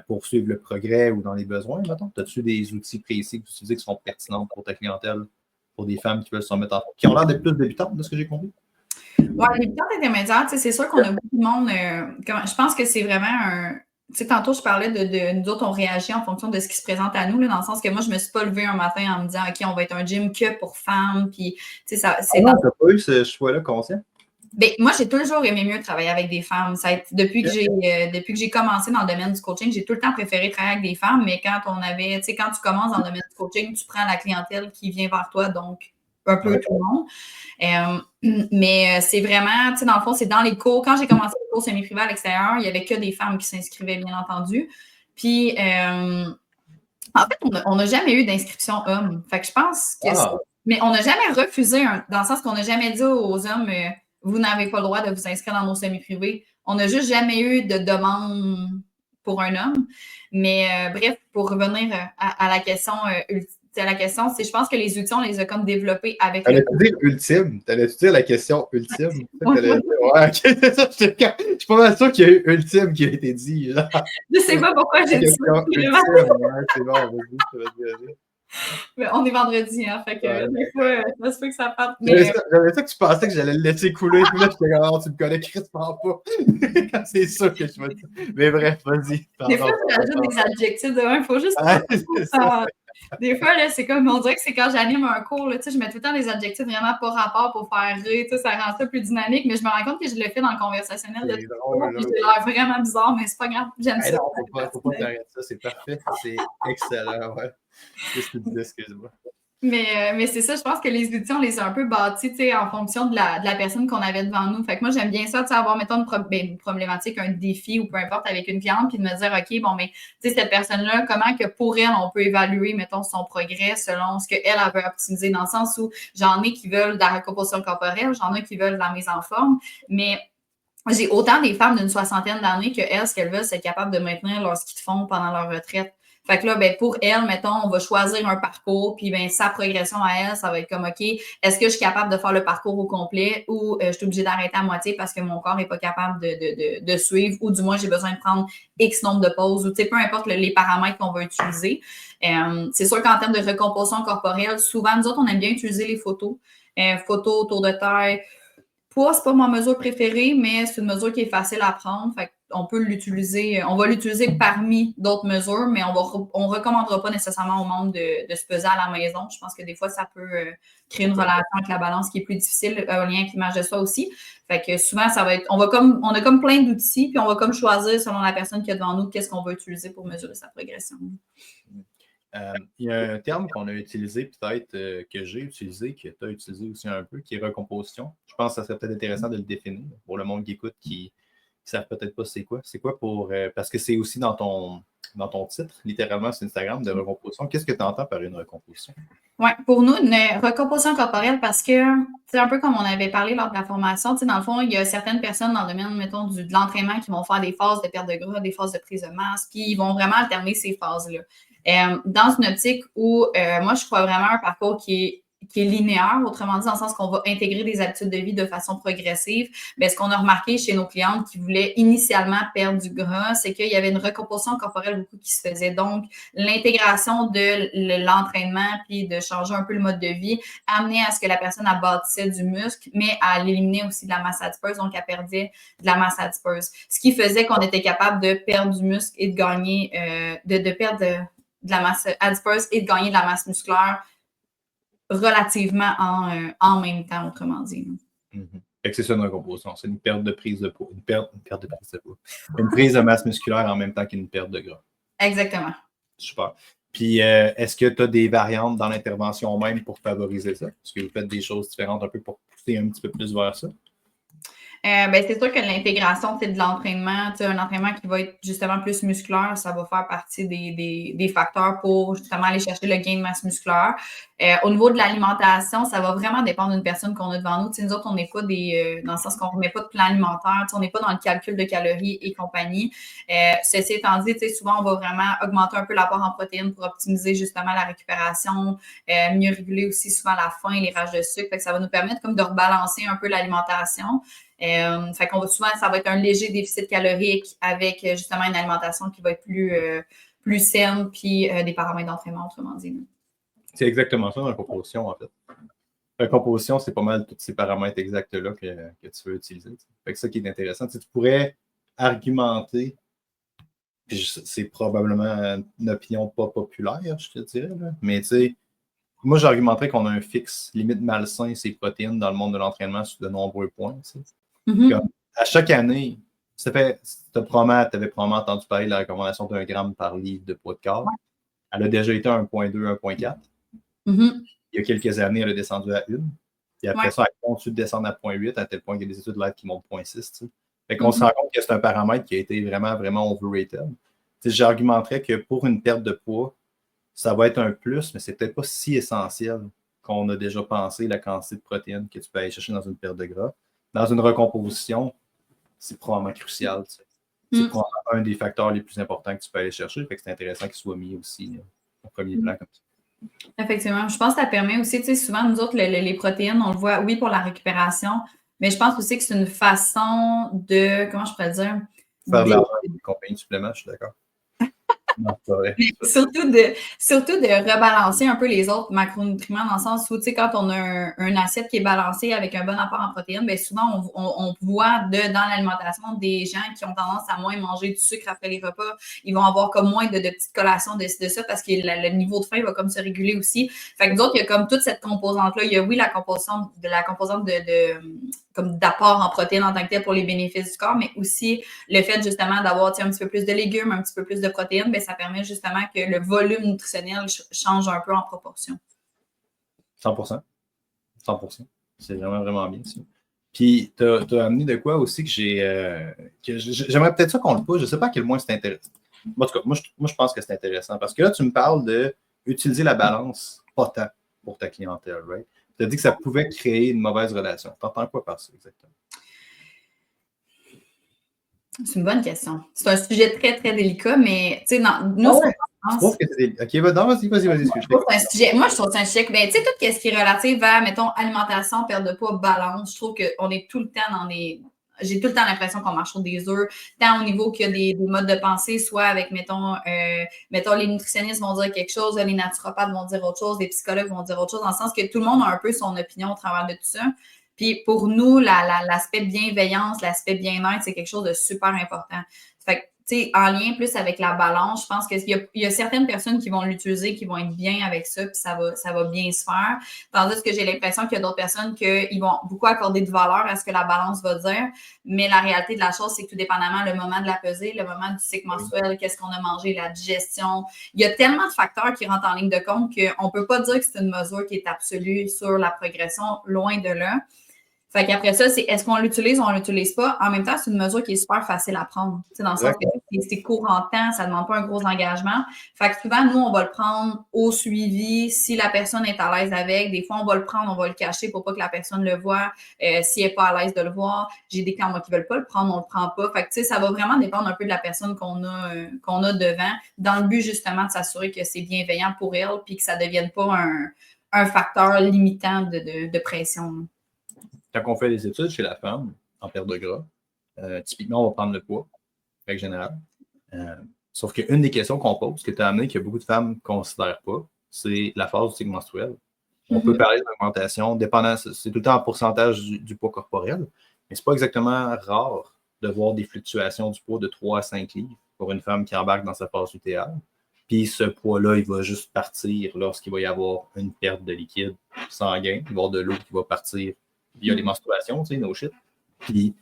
pour suivre le progrès ou dans les besoins, mettons? As-tu des outils précis que tu utilises qui sont pertinents pour ta clientèle, pour des femmes qui veulent se remettre qui ont l'air d'être plus débutantes, de ce que j'ai compris? Oui, les débutants intermédiaires, c'est sûr qu'on a beaucoup de monde. Je pense que c'est vraiment un. Tu sais, tantôt, je parlais de nous autres, on réagit en fonction de ce qui se présente à nous, là, dans le sens que moi, je ne me suis pas levée un matin en me disant, OK, on va être un gym que pour femmes. Puis, tu sais, ça. Tu n'as pas eu ce choix-là conscient? Ben, moi, j'ai toujours aimé mieux travailler avec des femmes. Depuis que j'ai commencé dans le domaine du coaching, j'ai tout le temps préféré travailler avec des femmes, mais quand tu commences dans le domaine du coaching, tu prends la clientèle qui vient vers toi, donc un peu tout le monde. Mais c'est vraiment, tu sais, dans le fond, c'est dans les cours. Quand j'ai commencé les cours semi-privés à l'extérieur, il n'y avait que des femmes qui s'inscrivaient, bien entendu. Puis, en fait, on n'a jamais eu d'inscription homme. Fait que je pense que mais on n'a jamais refusé, dans le sens qu'on n'a jamais dit aux hommes, vous n'avez pas le droit de vous inscrire dans nos semi-privés. On n'a juste jamais eu de demande pour un homme. Mais bref, pour revenir à la question c'est je pense que les outils, on les a comme développés avec T'allais-tu dire ultime? T'allais-tu dire la question ultime? Ouais, je suis pas mal sûr qu'il y a eu ultime qui a été dit. Là. Je sais pas pourquoi j'ai dit ça. C'est bon, vas-y. Mais on est vendredi, hein, fait que des fois, ça se peut que ça parte. J'avais ça que tu pensais que j'allais le laisser couler, puis là, j'étais comme, tu me connais crispement pas. C'est sûr que je vais dire. Mais bref, vas-y. Des fois, je rajoute des adjectifs de il faut juste. Des fois, là, c'est comme, on dirait que c'est quand j'anime un cours, là, je mets tout le temps des adjectifs vraiment pas rapport pour faire rire, ça rend ça plus dynamique, mais je me rends compte que je le fais dans le conversationnel. J'ai l'air vraiment bizarre, mais c'est pas grave, j'aime ça. Non, faut pas t'arrêter ça, c'est parfait, c'est excellent, ouais. Qu'est-ce que tu disais, excuse-moi. Mais c'est ça, je pense que les outils, on les a un peu bâtis en fonction de la personne qu'on avait devant nous. Fait que moi, j'aime bien ça, avoir, mettons, une problématique, un défi ou peu importe avec une cliente, puis de me dire, OK, bon, mais cette personne-là, comment que pour elle, on peut évaluer, mettons, son progrès selon ce qu'elle veut optimiser, dans le sens où j'en ai qui veulent de la recomposition corporelle, j'en ai qui veulent de la mise en forme, mais j'ai autant des femmes d'une 60aine d'années que elles, ce qu'elles veulent, c'est être capable de maintenir leur ski de fond pendant leur retraite. Fait que là, pour elle, mettons, on va choisir un parcours, puis sa progression à elle, ça va être comme, OK, est-ce que je suis capable de faire le parcours au complet ou je suis obligée d'arrêter à moitié parce que mon corps n'est pas capable de suivre ou du moins, j'ai besoin de prendre X nombre de pauses ou, peu importe les paramètres qu'on va utiliser. C'est sûr qu'en termes de recomposition corporelle, souvent, nous autres, on aime bien utiliser les photos. Photos autour de taille, poids, c'est pas ma mesure préférée, mais c'est une mesure qui est facile à prendre. Fait on peut l'utiliser, on va l'utiliser parmi d'autres mesures, mais on recommandera pas nécessairement au monde de se peser à la maison. Je pense que des fois, ça peut créer une relation avec la balance qui est plus difficile, un lien avec l'image de soi aussi. Fait que souvent, ça va être, on a comme plein d'outils, puis on va comme choisir selon la personne qui est devant nous, qu'est-ce qu'on va utiliser pour mesurer sa progression. Il y a un terme qu'on a utilisé, peut-être que j'ai utilisé, que tu as utilisé aussi un peu, qui est recomposition. Je pense que ça serait peut-être intéressant de le définir pour le monde qui écoute, qui ne savent peut-être pas c'est quoi. C'est quoi pour. Parce que c'est aussi dans ton titre, littéralement sur Instagram, de recomposition. Qu'est-ce que tu entends par une recomposition? Oui, pour nous, une recomposition corporelle, parce que c'est un peu comme on avait parlé lors de la formation. Dans le fond, il y a certaines personnes dans le domaine, mettons, de l'entraînement qui vont faire des phases de perte de gras, des phases de prise de masse, puis ils vont vraiment alterner ces phases-là. Dans une optique où moi, je crois vraiment à un parcours qui est linéaire, autrement dit, dans le sens qu'on va intégrer des habitudes de vie de façon progressive. Bien, ce qu'on a remarqué chez nos clientes qui voulaient initialement perdre du gras, c'est qu'il y avait une recomposition corporelle beaucoup qui se faisait. Donc, l'intégration de l'entraînement puis de changer un peu le mode de vie amenait à ce que la personne bâtissait du muscle, mais à l'éliminer aussi de la masse adipeuse, donc elle perdait de la masse adipeuse. Ce qui faisait qu'on était capable de perdre du muscle et de gagner, de perdre de la masse adipeuse et de gagner de la masse musculaire relativement en même temps, autrement dit. Fait que c'est ça une recomposition. C'est une perte de prise de poids. Une prise de masse musculaire en même temps qu'une perte de gras. Exactement. Super. Puis, est-ce que tu as des variantes dans l'intervention même pour favoriser ça? Est-ce que vous faites des choses différentes un peu pour pousser un petit peu plus vers ça? C'est sûr que l'intégration de l'entraînement, un entraînement qui va être justement plus musculaire, ça va faire partie des facteurs pour justement aller chercher le gain de masse musculaire. Au niveau de l'alimentation, ça va vraiment dépendre d'une personne qu'on a devant nous. Nous autres, on n'est pas dans le sens qu'on ne remet pas de plan alimentaire, on n'est pas dans le calcul de calories et compagnie. Ceci étant dit, souvent, on va vraiment augmenter un peu l'apport en protéines pour optimiser justement la récupération, mieux réguler aussi souvent la faim et les rages de sucre. Fait que ça va nous permettre comme de rebalancer un peu l'alimentation. Fait qu'on va souvent, ça va être un léger déficit calorique avec justement une alimentation qui va être plus saine, puis des paramètres d'entraînement, autrement dit. C'est exactement ça dans la composition, en fait. La composition, c'est pas mal tous ces paramètres exacts-là que tu veux utiliser. Fait que ça qui est intéressant. Tu pourrais argumenter, puis c'est probablement une opinion pas populaire, je te dirais, là, mais tu sais, moi, j'argumenterais qu'on a un fixe limite malsain, ces protéines dans le monde de l'entraînement sur de nombreux points. Comme, à chaque année, tu avais probablement entendu parler de la recommandation d'1 gramme par livre de poids de corps. Ouais. Elle a déjà été à 1,2, 1,4. Il y a quelques années, elle a descendu à 1. Et après ça, elle continue de descendre à 0,8, à tel point qu'il y a des études là qui montent 0,6. Fait qu'on se rend compte que c'est un paramètre qui a été vraiment, vraiment overrated. J'argumenterais que pour une perte de poids, ça va être un plus, mais c'est peut-être pas si essentiel qu'on a déjà pensé la quantité de protéines que tu peux aller chercher dans une perte de gras. Dans une recomposition, c'est probablement crucial. C'est probablement un des facteurs les plus importants que tu peux aller chercher. Fait que c'est intéressant qu'il soit mis aussi au premier plan comme ça. Effectivement. Je pense que ça permet aussi, souvent, nous autres, les protéines, on le voit, oui, pour la récupération, mais je pense aussi que c'est une façon de, comment je pourrais dire? Faire de l'argent avec des compagnies de suppléments, je suis d'accord. Non, c'est vrai. Surtout de rebalancer un peu les autres macronutriments dans le sens où, quand on a un assiette qui est balancé avec un bon apport en protéines, bien souvent, on voit dans l'alimentation des gens qui ont tendance à moins manger du sucre après les repas. Ils vont avoir comme moins de petites collations de ça parce que le niveau de faim va comme se réguler aussi. Fait que nous autres, il y a comme toute cette composante-là. Il y a, oui, la composante comme d'apport en protéines en tant que tel pour les bénéfices du corps, mais aussi le fait justement d'avoir un petit peu plus de légumes, un petit peu plus de protéines, bien, ça permet justement que le volume nutritionnel change un peu en proportion. 100%. 100%. C'est vraiment, vraiment bien ça. Puis, tu as amené de quoi aussi que j'aimerais peut-être ça qu'on le pousse. Je ne sais pas à quel point c'est intéressant. En tout cas, moi, je pense que c'est intéressant parce que là, tu me parles d'utiliser la balance pas tant pour ta clientèle, right? Tu as dit que ça pouvait créer une mauvaise relation. Tu entends quoi par ça exactement? C'est une bonne question. C'est un sujet très, très délicat, mais tu sais, nous, je trouve que c'est délicat. OK, vas-y. Moi, je trouve que c'est un sujet. Ben, tu sais, tout ce qui est relatif à, mettons, alimentation, perte de poids, balance, je trouve qu'on est tout le temps dans des. J'ai tout le temps l'impression qu'on marche sur des œufs, tant au niveau qu'il y a des modes de pensée, soit avec, mettons, les nutritionnistes vont dire quelque chose, les naturopathes vont dire autre chose, les psychologues vont dire autre chose, dans le sens que tout le monde a un peu son opinion au travers de tout ça. Puis pour nous, l'aspect bienveillance, l'aspect bien-être, c'est quelque chose de super important. Fait que, tu sais, en lien plus avec la balance, je pense qu'il y a certaines personnes qui vont l'utiliser, qui vont être bien avec ça, puis ça va bien se faire. Tandis que j'ai l'impression qu'il y a d'autres personnes qui vont beaucoup accorder de valeur à ce que la balance va dire. Mais la réalité de la chose, c'est que tout dépendamment le moment de la pesée, le moment du cycle menstruel, qu'est-ce qu'on a mangé, la digestion, il y a tellement de facteurs qui rentrent en ligne de compte qu'on ne peut pas dire que c'est une mesure qui est absolue sur la progression, loin de là. Fait qu'après ça, c'est est-ce qu'on l'utilise ou on ne l'utilise pas? En même temps, c'est une mesure qui est super facile à prendre. Dans le sens que c'est court en temps, ça ne demande pas un gros engagement. Fait que souvent, nous, on va le prendre au suivi si la personne est à l'aise avec. Des fois, on va le prendre, on va le cacher pour pas que la personne le voie. Si elle n'est pas à l'aise de le voir, j'ai des clients qui ne veulent pas le prendre, on ne le prend pas. Fait que ça va vraiment dépendre un peu de la personne qu'on a devant, dans le but justement de s'assurer que c'est bienveillant pour elle puis que ça ne devienne pas un facteur limitant de pression. Quand on fait des études chez la femme en perte de gras, typiquement, on va prendre le poids, en règle générale. Sauf qu'une des questions qu'on pose, que tu as amené, que beaucoup de femmes ne considèrent pas, c'est la phase du cycle menstruel. On peut parler d'augmentation, dépendant, c'est tout le temps en pourcentage du poids corporel, mais c'est pas exactement rare de voir des fluctuations du poids de 3 à 5 livres pour une femme qui embarque dans sa phase lutéale. Puis ce poids-là, il va juste partir lorsqu'il va y avoir une perte de liquide sanguin, il va y avoir de l'eau qui va partir via les menstruations, tu sais, no shit. Puis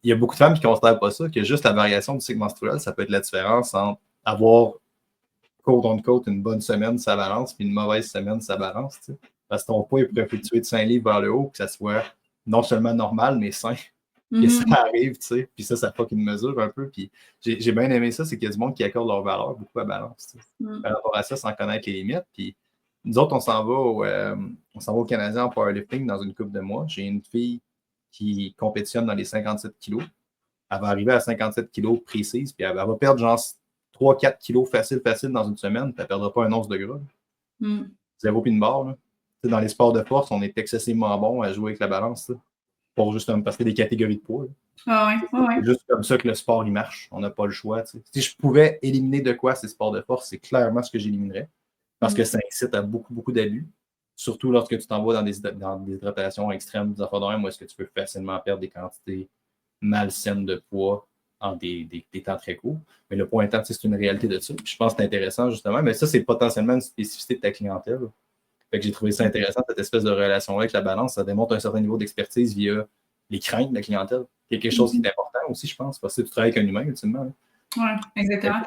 il y a beaucoup de femmes qui ne considèrent pas ça, que juste la variation du cycle menstruel, ça peut être la différence entre avoir quote-on-quote une bonne semaine, ça balance, puis une mauvaise semaine, ça balance. Tu sais. Parce que ton poids pourrait fluctuer de 5 livres vers le haut, que ça soit non seulement normal, mais sain. Puis ça arrive, tu sais. Puis ça fuck une mesure un peu. Puis j'ai bien aimé ça, c'est qu'il y a du monde qui accorde leur valeur beaucoup à balance. Tu sais. Par rapport à ça, sans connaître les limites. Puis nous autres, on s'en va au Canadien en powerlifting dans une couple de mois. J'ai une fille qui compétitionne dans les 57 kilos. Elle va arriver à 57 kilos précise, puis elle va perdre genre 3-4 kilos facile dans une semaine, puis elle ne perdra pas un once de gras. Zéro pin barre. Là. Dans les sports de force, on est excessivement bon à jouer avec la balance. Là, pour justement parce qu'il y a des catégories de poids. C'est juste comme ça que le sport il marche. On n'a pas le choix. T'sais. Si je pouvais éliminer de quoi ces sports de force, c'est clairement ce que j'éliminerais. Parce que ça incite à beaucoup d'abus. Surtout lorsque tu t'envoies dans des hydratations extrêmes, des affaires de même, où est-ce que tu peux facilement perdre des quantités malsaines de poids en des temps très courts. Mais le point étant, c'est une réalité de ça. Puis je pense que c'est intéressant, justement. Mais ça, c'est potentiellement une spécificité de ta clientèle. Fait que j'ai trouvé ça intéressant, cette espèce de relation-là avec la balance. Ça démontre un certain niveau d'expertise via les craintes de la clientèle. Quelque chose qui est important aussi, je pense, parce que tu travailles avec un humain, ultimement. Oui, exactement.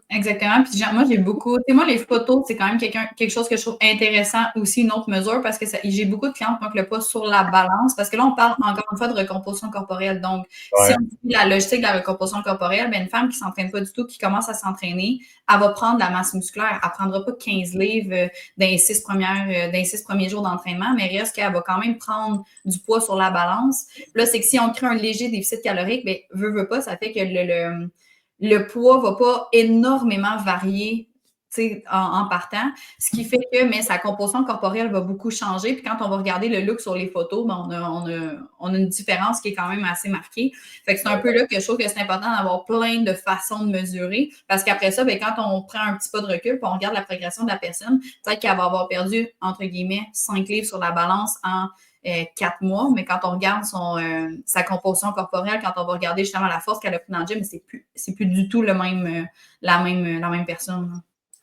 Exactement. Puis moi, j'ai beaucoup. Tu sais, moi, les photos, c'est quand même quelque chose que je trouve intéressant aussi, une autre mesure, parce que j'ai beaucoup de clients qui manquent le pas sur la balance, parce que là, on parle encore une fois de recomposition corporelle. Donc, si on suit la logistique de la recomposition corporelle, bien, une femme qui ne s'entraîne pas du tout, qui commence à s'entraîner, elle va prendre de la masse musculaire. Elle ne prendra pas 15 livres dans les 6 premiers jours d'entraînement, mais reste qu'elle va quand même prendre du poids sur la balance. Puis là, c'est que si on crée un léger déficit calorique, bien, veut pas, ça fait que le poids ne va pas énormément varier en partant, ce qui fait que sa composition corporelle va beaucoup changer. Puis quand on va regarder le look sur les photos, ben on a une différence qui est quand même assez marquée. Fait que c'est un peu là que je trouve que c'est important d'avoir plein de façons de mesurer. Parce qu'après ça, ben, quand on prend un petit pas de recul puis on regarde la progression de la personne, peut-être qu'elle va avoir perdu, entre guillemets, 5 livres sur la balance en 4 mois, mais quand on regarde sa composition corporelle, quand on va regarder justement la force qu'elle a pris dans le gym, c'est plus du tout la même personne. Là.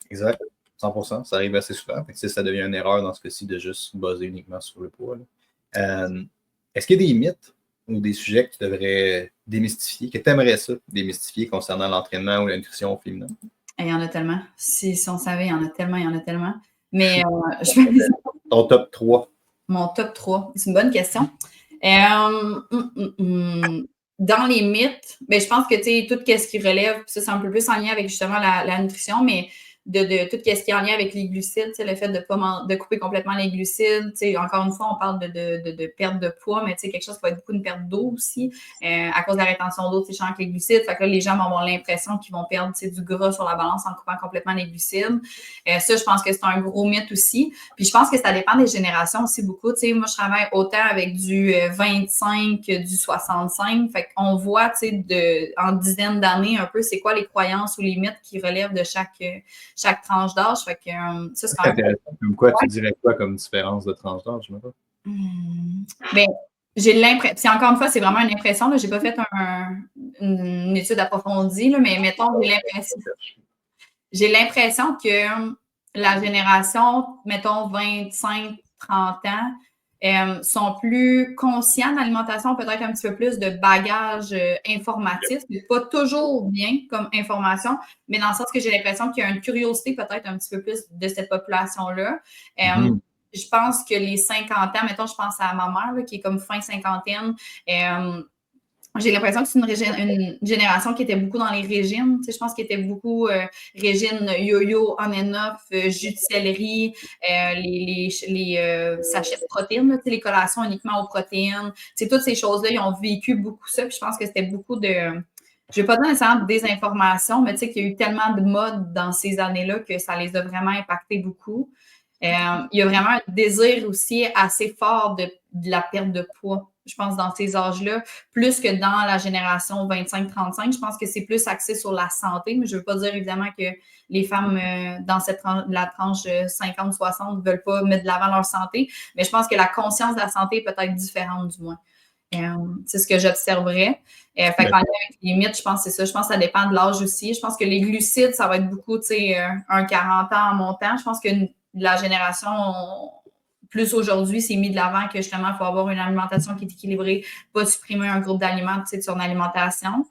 Exact, 100%. Ça arrive assez souvent. Ça devient une erreur dans ce cas-ci de juste baser uniquement sur le poids. Est-ce qu'il y a des mythes ou des sujets que tu devrais démystifier, que tu aimerais ça démystifier concernant l'entraînement ou la nutrition au féminin? Il y en a tellement. Si on savait, il y en a tellement. Mais Ton top 3. Mon top 3. C'est une bonne question. Dans les mythes, ben, je pense que tout ce qui relève, ça, c'est un peu plus en lien avec justement la nutrition, mais de tout ce qui est en lien avec les glucides, le fait de couper complètement les glucides. Encore une fois, on parle de perte de poids, mais quelque chose qui va être beaucoup une perte d'eau aussi. À cause de la rétention d'eau, je avec les glucides. Fait que là, les gens vont avoir l'impression qu'ils vont perdre du gras sur la balance en coupant complètement les glucides. Ça, je pense que c'est un gros mythe aussi. Puis je pense que ça dépend des générations aussi beaucoup. Moi, je travaille autant avec du 25 que du 65. Fait qu'on voit en dizaines d'années un peu c'est quoi les croyances ou les mythes qui relèvent de chaque tranche d'âge. Fait que ça, c'est intéressant. Comme quoi, tu dirais quoi comme différence de tranche d'âge? Ben, j'ai l'impression, puis encore une fois, c'est vraiment une impression, je n'ai pas fait une étude approfondie, là, mais mettons, j'ai l'impression que la génération, mettons, 25-30 ans, sont plus conscients de l'alimentation, peut-être un petit peu plus de bagages informatifs, mais pas toujours bien comme information, mais dans le sens que j'ai l'impression qu'il y a une curiosité peut-être un petit peu plus de cette population-là. Je pense que les 50 ans, mettons, je pense à ma mère, là, qui est comme fin cinquantaine, j'ai l'impression que c'est une génération qui était beaucoup dans les régimes. Tu sais, je pense qu'il était beaucoup régime yo-yo, on and off, jus de céleri, les sachets de protéines, là, tu sais, les collations uniquement aux protéines. Tu sais, toutes ces choses-là, ils ont vécu beaucoup ça. Puis je pense que c'était beaucoup de... Je ne vais pas dire nécessairement de désinformation, mais tu sais qu'il y a eu tellement de modes dans ces années-là que ça les a vraiment impactés beaucoup. Il y a vraiment un désir aussi assez fort de la perte de poids, je pense, dans ces âges-là, plus que dans la génération 25-35. Je pense que c'est plus axé sur la santé, mais je ne veux pas dire évidemment que les femmes dans la tranche 50-60 ne veulent pas mettre de l'avant leur santé, mais je pense que la conscience de la santé est peut-être différente du moins. C'est ce que j'observerais. Fait qu'en lien avec les mythes, je pense que c'est ça. Je pense que ça dépend de l'âge aussi. Je pense que les glucides, ça va être beaucoup, tu sais, un 40 ans en montant. Je pense que la génération plus aujourd'hui, c'est mis de l'avant que justement, il faut avoir une alimentation qui est équilibrée, pas supprimer un groupe d'aliments, tu sais, de son alimentation.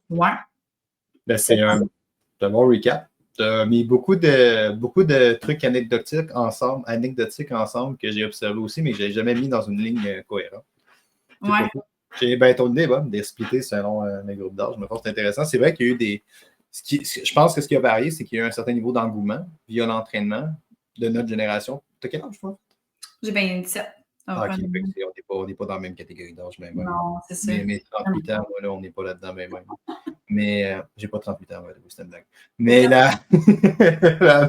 Ouais. Ben, c'est un bon recap. Tu as mis beaucoup de trucs anecdotiques ensemble que j'ai observé aussi, mais que je n'ai jamais mis dans une ligne cohérente. Ouais. J'ai ton idée, d'expliquer selon mes groupes d'âge. Mais c'est intéressant. C'est vrai qu'il y a eu des. Je pense que ce qui a varié, c'est qu'il y a eu un certain niveau d'engouement via l'entraînement de notre génération. Tu as quel âge, toi? J'ai 27. OK, on n'est pas dans la même catégorie d'âge. Non, c'est ça. Mais 38 ans, moi, là, on n'est pas là-dedans. Mais j'ai pas 38 ans, c'est une blague. Mais là,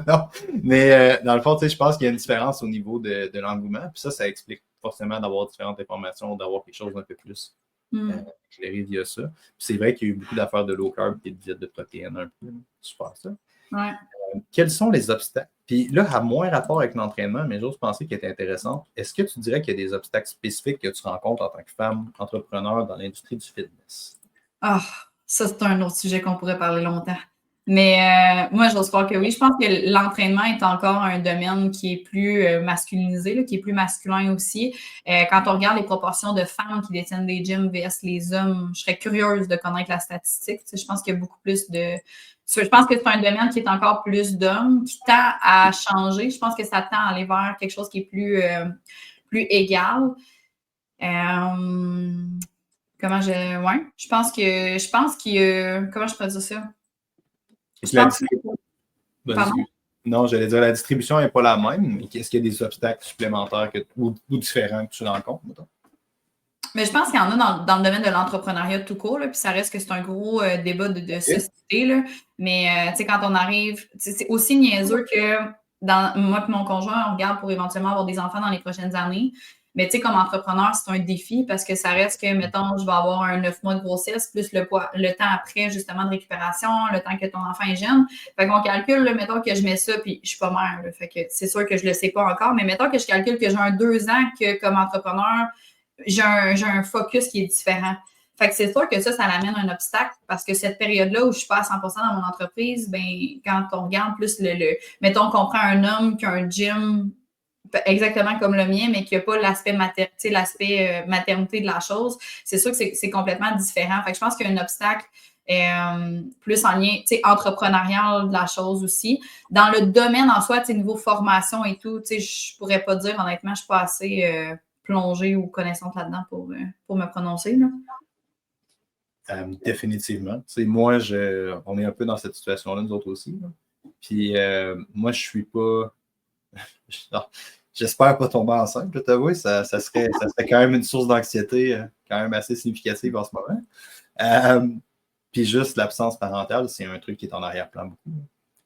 non. Mais dans le fond, je pense qu'il y a une différence au niveau de l'engouement. Puis ça explique forcément d'avoir différentes informations, d'avoir quelque chose d'un peu plus éclairé via ça. Puis c'est vrai qu'il y a eu beaucoup d'affaires de low carb et de diète de protéines un peu. Super ça. Ouais. Quels sont les obstacles? Puis là, à moins rapport avec l'entraînement, mais j'ose penser qu'il est intéressant. Est-ce que tu dirais qu'il y a des obstacles spécifiques que tu rencontres en tant que femme entrepreneur dans l'industrie du fitness? Ah, ça, c'est un autre sujet qu'on pourrait parler longtemps. Mais moi, j'ose croire que oui. Je pense que l'entraînement est encore un domaine qui est plus masculinisé, là, qui est plus masculin aussi. Quand on regarde les proportions de femmes qui détiennent des gyms vs les hommes, je serais curieuse de connaître la statistique. Tu sais, je pense qu'il y a beaucoup plus de... Je pense que c'est un domaine qui est encore plus d'hommes, qui tend à changer. Je pense que ça tend à aller vers quelque chose qui est plus égal. Ouais, je pense qu'il y a... Comment je peux dire ça? Non, j'allais dire la distribution n'est pas la même. Est-ce qu'il y a des obstacles supplémentaires ou différents que tu rencontres, mettons? Mais je pense qu'il y en a dans le domaine de l'entrepreneuriat tout court, là, puis ça reste que c'est un gros débat de société. Là. Mais tu sais, quand on arrive, c'est aussi niaiseux que moi et mon conjoint, on regarde pour éventuellement avoir des enfants dans les prochaines années. Mais tu sais, comme entrepreneur, c'est un défi parce que ça reste que, mettons, je vais avoir un 9 mois de grossesse, plus le temps après, justement, de récupération, le temps que ton enfant est jeune. Fait qu'on calcule, là, mettons que je mets ça, puis je suis pas mère, là, fait que c'est sûr que je le sais pas encore, mais mettons que je calcule que j'ai un 2 ans que, comme entrepreneur, j'ai un focus qui est différent. Fait que c'est sûr que ça l'amène un obstacle parce que cette période-là où je suis pas à 100% dans mon entreprise, ben quand on regarde plus mettons qu'on prend un homme qui a un gym exactement comme le mien, mais qui n'a pas l'aspect maternité de la chose, c'est sûr que c'est complètement différent. Fait que je pense qu'il y a un obstacle plus en lien, entrepreneurial de la chose aussi. Dans le domaine en soi, niveau formation et tout, je pourrais pas dire, honnêtement, je suis pas assez plongée ou connaissante là-dedans pour me prononcer. Là. Définitivement. Moi, on est un peu dans cette situation-là, nous autres aussi. Là. Puis moi, je suis pas... J'espère pas tomber enceinte, je t'avoue. Ça serait quand même une source d'anxiété quand même assez significative en ce moment. Puis juste l'absence parentale, c'est un truc qui est en arrière-plan beaucoup.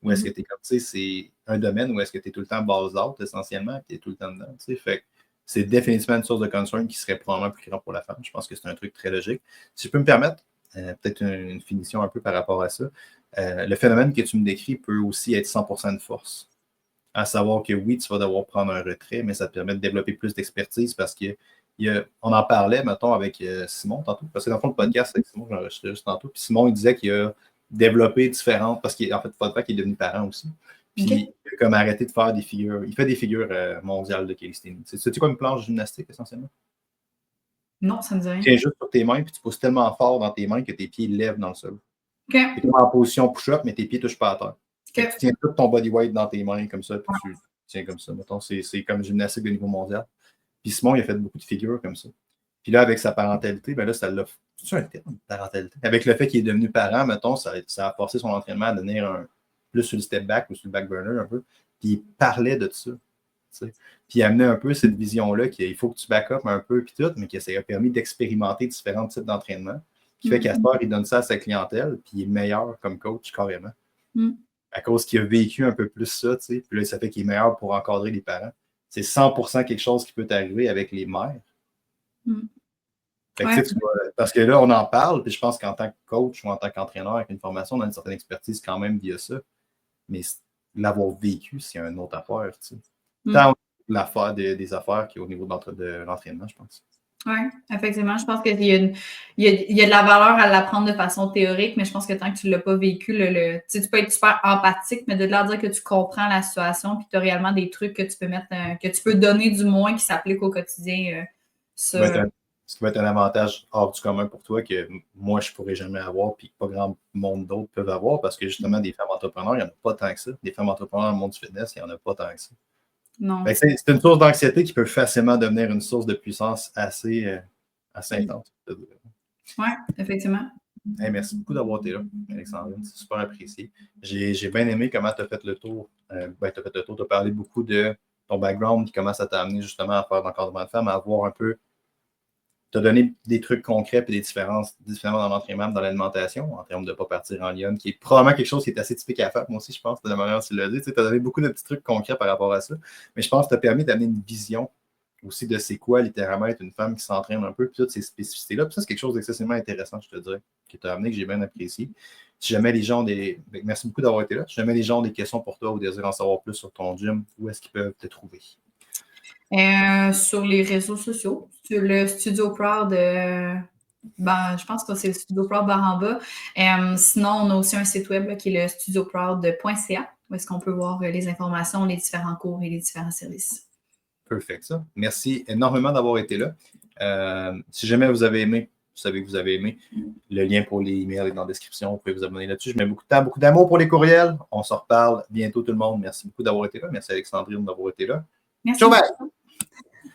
Ou est-ce que tu es comme, c'est un domaine où est-ce que tu es tout le temps base out essentiellement, tu es tout le temps dedans. Fait que c'est définitivement une source de concern qui serait probablement plus grand pour la femme. Je pense que c'est un truc très logique. Si je peux me permettre, peut-être une finition un peu par rapport à ça. Le phénomène que tu me décris peut aussi être 100% de force. à savoir que oui, tu vas devoir prendre un retrait, mais ça te permet de développer plus d'expertise parce on en parlait, mettons, avec Simon tantôt, parce que dans le fond, le podcast avec Simon, j'en enregistrais juste tantôt, puis Simon, il disait qu'il a développé différentes, parce qu'en fait, il faut pas qu'il est devenu parent aussi, puis il a comme arrêté de faire des figures, il fait des figures mondiales de calisthenics. C'est quoi une planche gymnastique, essentiellement? Non, ça me dit rien. Tu tiens juste sur tes mains, puis tu pousses tellement fort dans tes mains que tes pieds lèvent dans le sol. OK. Tu es en position push-up, mais tes pieds ne touchent pas à terre. Okay. Tu tiens tout ton body weight dans tes mains comme ça, puis tu tiens comme ça. Mettons, c'est comme gymnastique de niveau mondial. Puis Simon, il a fait beaucoup de figures comme ça. Puis là, avec sa parentalité, ben là, ça l'a. C'est un terme, parentalité. Avec le fait qu'il est devenu parent, mettons, ça a forcé son entraînement à devenir plus sur le step back ou sur le back burner un peu. Puis il parlait de ça. T'sais. Puis il amenait un peu cette vision-là qu'il faut que tu back up un peu, puis tout, mais que ça a permis d'expérimenter différents types d'entraînement. Qui fait qu'à ce moment, il donne ça à sa clientèle, puis il est meilleur comme coach carrément. À cause qu'il a vécu un peu plus ça, tu sais. Puis là, ça fait qu'il est meilleur pour encadrer les parents. C'est 100% quelque chose qui peut t'arriver avec les mères. Fait que, tu vois, parce que là, on en parle, puis je pense qu'en tant que coach ou en tant qu'entraîneur avec une formation, on a une certaine expertise quand même via ça. Mais l'avoir vécu, c'est une autre affaire, tu sais. Tant l'affaire des affaires qu'au niveau de l'entraînement, je pense. Oui, effectivement. Je pense qu'il y a de la valeur à l'apprendre de façon théorique, mais je pense que tant que tu ne l'as pas vécu, tu peux être super empathique, mais de là dire que tu comprends la situation puis que tu as réellement des trucs que tu peux mettre, que tu peux donner du moins qui s'appliquent au quotidien. Ce qui va être un avantage hors du commun pour toi que moi, je ne pourrais jamais avoir puis que pas grand monde d'autres peuvent avoir parce que justement, des femmes entrepreneurs, il n'y en a pas tant que ça. Des femmes entrepreneurs dans le monde du fitness, il n'y en a pas tant que ça. Non. C'est une source d'anxiété qui peut facilement devenir une source de puissance assez intense. Oui, effectivement. Hey, merci beaucoup d'avoir été là, Alexandrine. C'est super apprécié. J'ai bien aimé comment tu as fait le tour. Tu as parlé beaucoup de ton background et comment ça t'a amené justement à faire l'encadrement de femmes, à avoir un peu. Tu as donné des trucs concrets et des différences dans l'entraînement, dans l'alimentation, en termes de ne pas partir en lionne, qui est probablement quelque chose qui est assez typique à faire. Moi aussi, je pense, de la manière dont tu l'as dit. Tu as donné beaucoup de petits trucs concrets par rapport à ça. Mais je pense que tu as permis d'amener une vision aussi de c'est quoi littéralement être une femme qui s'entraîne un peu, puis toutes ces spécificités-là. Puis ça, c'est quelque chose d'excessivement intéressant, je te dirais, qui t'a amené, que j'ai bien apprécié. Si jamais les gens merci beaucoup d'avoir été là. Si jamais les gens ont des questions pour toi ou désirent en savoir plus sur ton gym, où est-ce qu'ils peuvent te trouver? Sur les réseaux sociaux, sur le Studio Proud, je pense que c'est le Studio Proud barre en bas. Sinon, on a aussi un site web là, qui est le studioproud.ca, où est-ce qu'on peut voir les informations, les différents cours et les différents services. Perfect, ça. Merci énormément d'avoir été là. Si jamais vous avez aimé, vous savez que vous avez aimé, le lien pour les emails est dans la description. Vous pouvez vous abonner là-dessus. Je mets beaucoup de temps, beaucoup d'amour pour les courriels. On se reparle bientôt tout le monde. Merci beaucoup d'avoir été là. Merci Alexandrine d'avoir été là. Merci. Ciao, bye!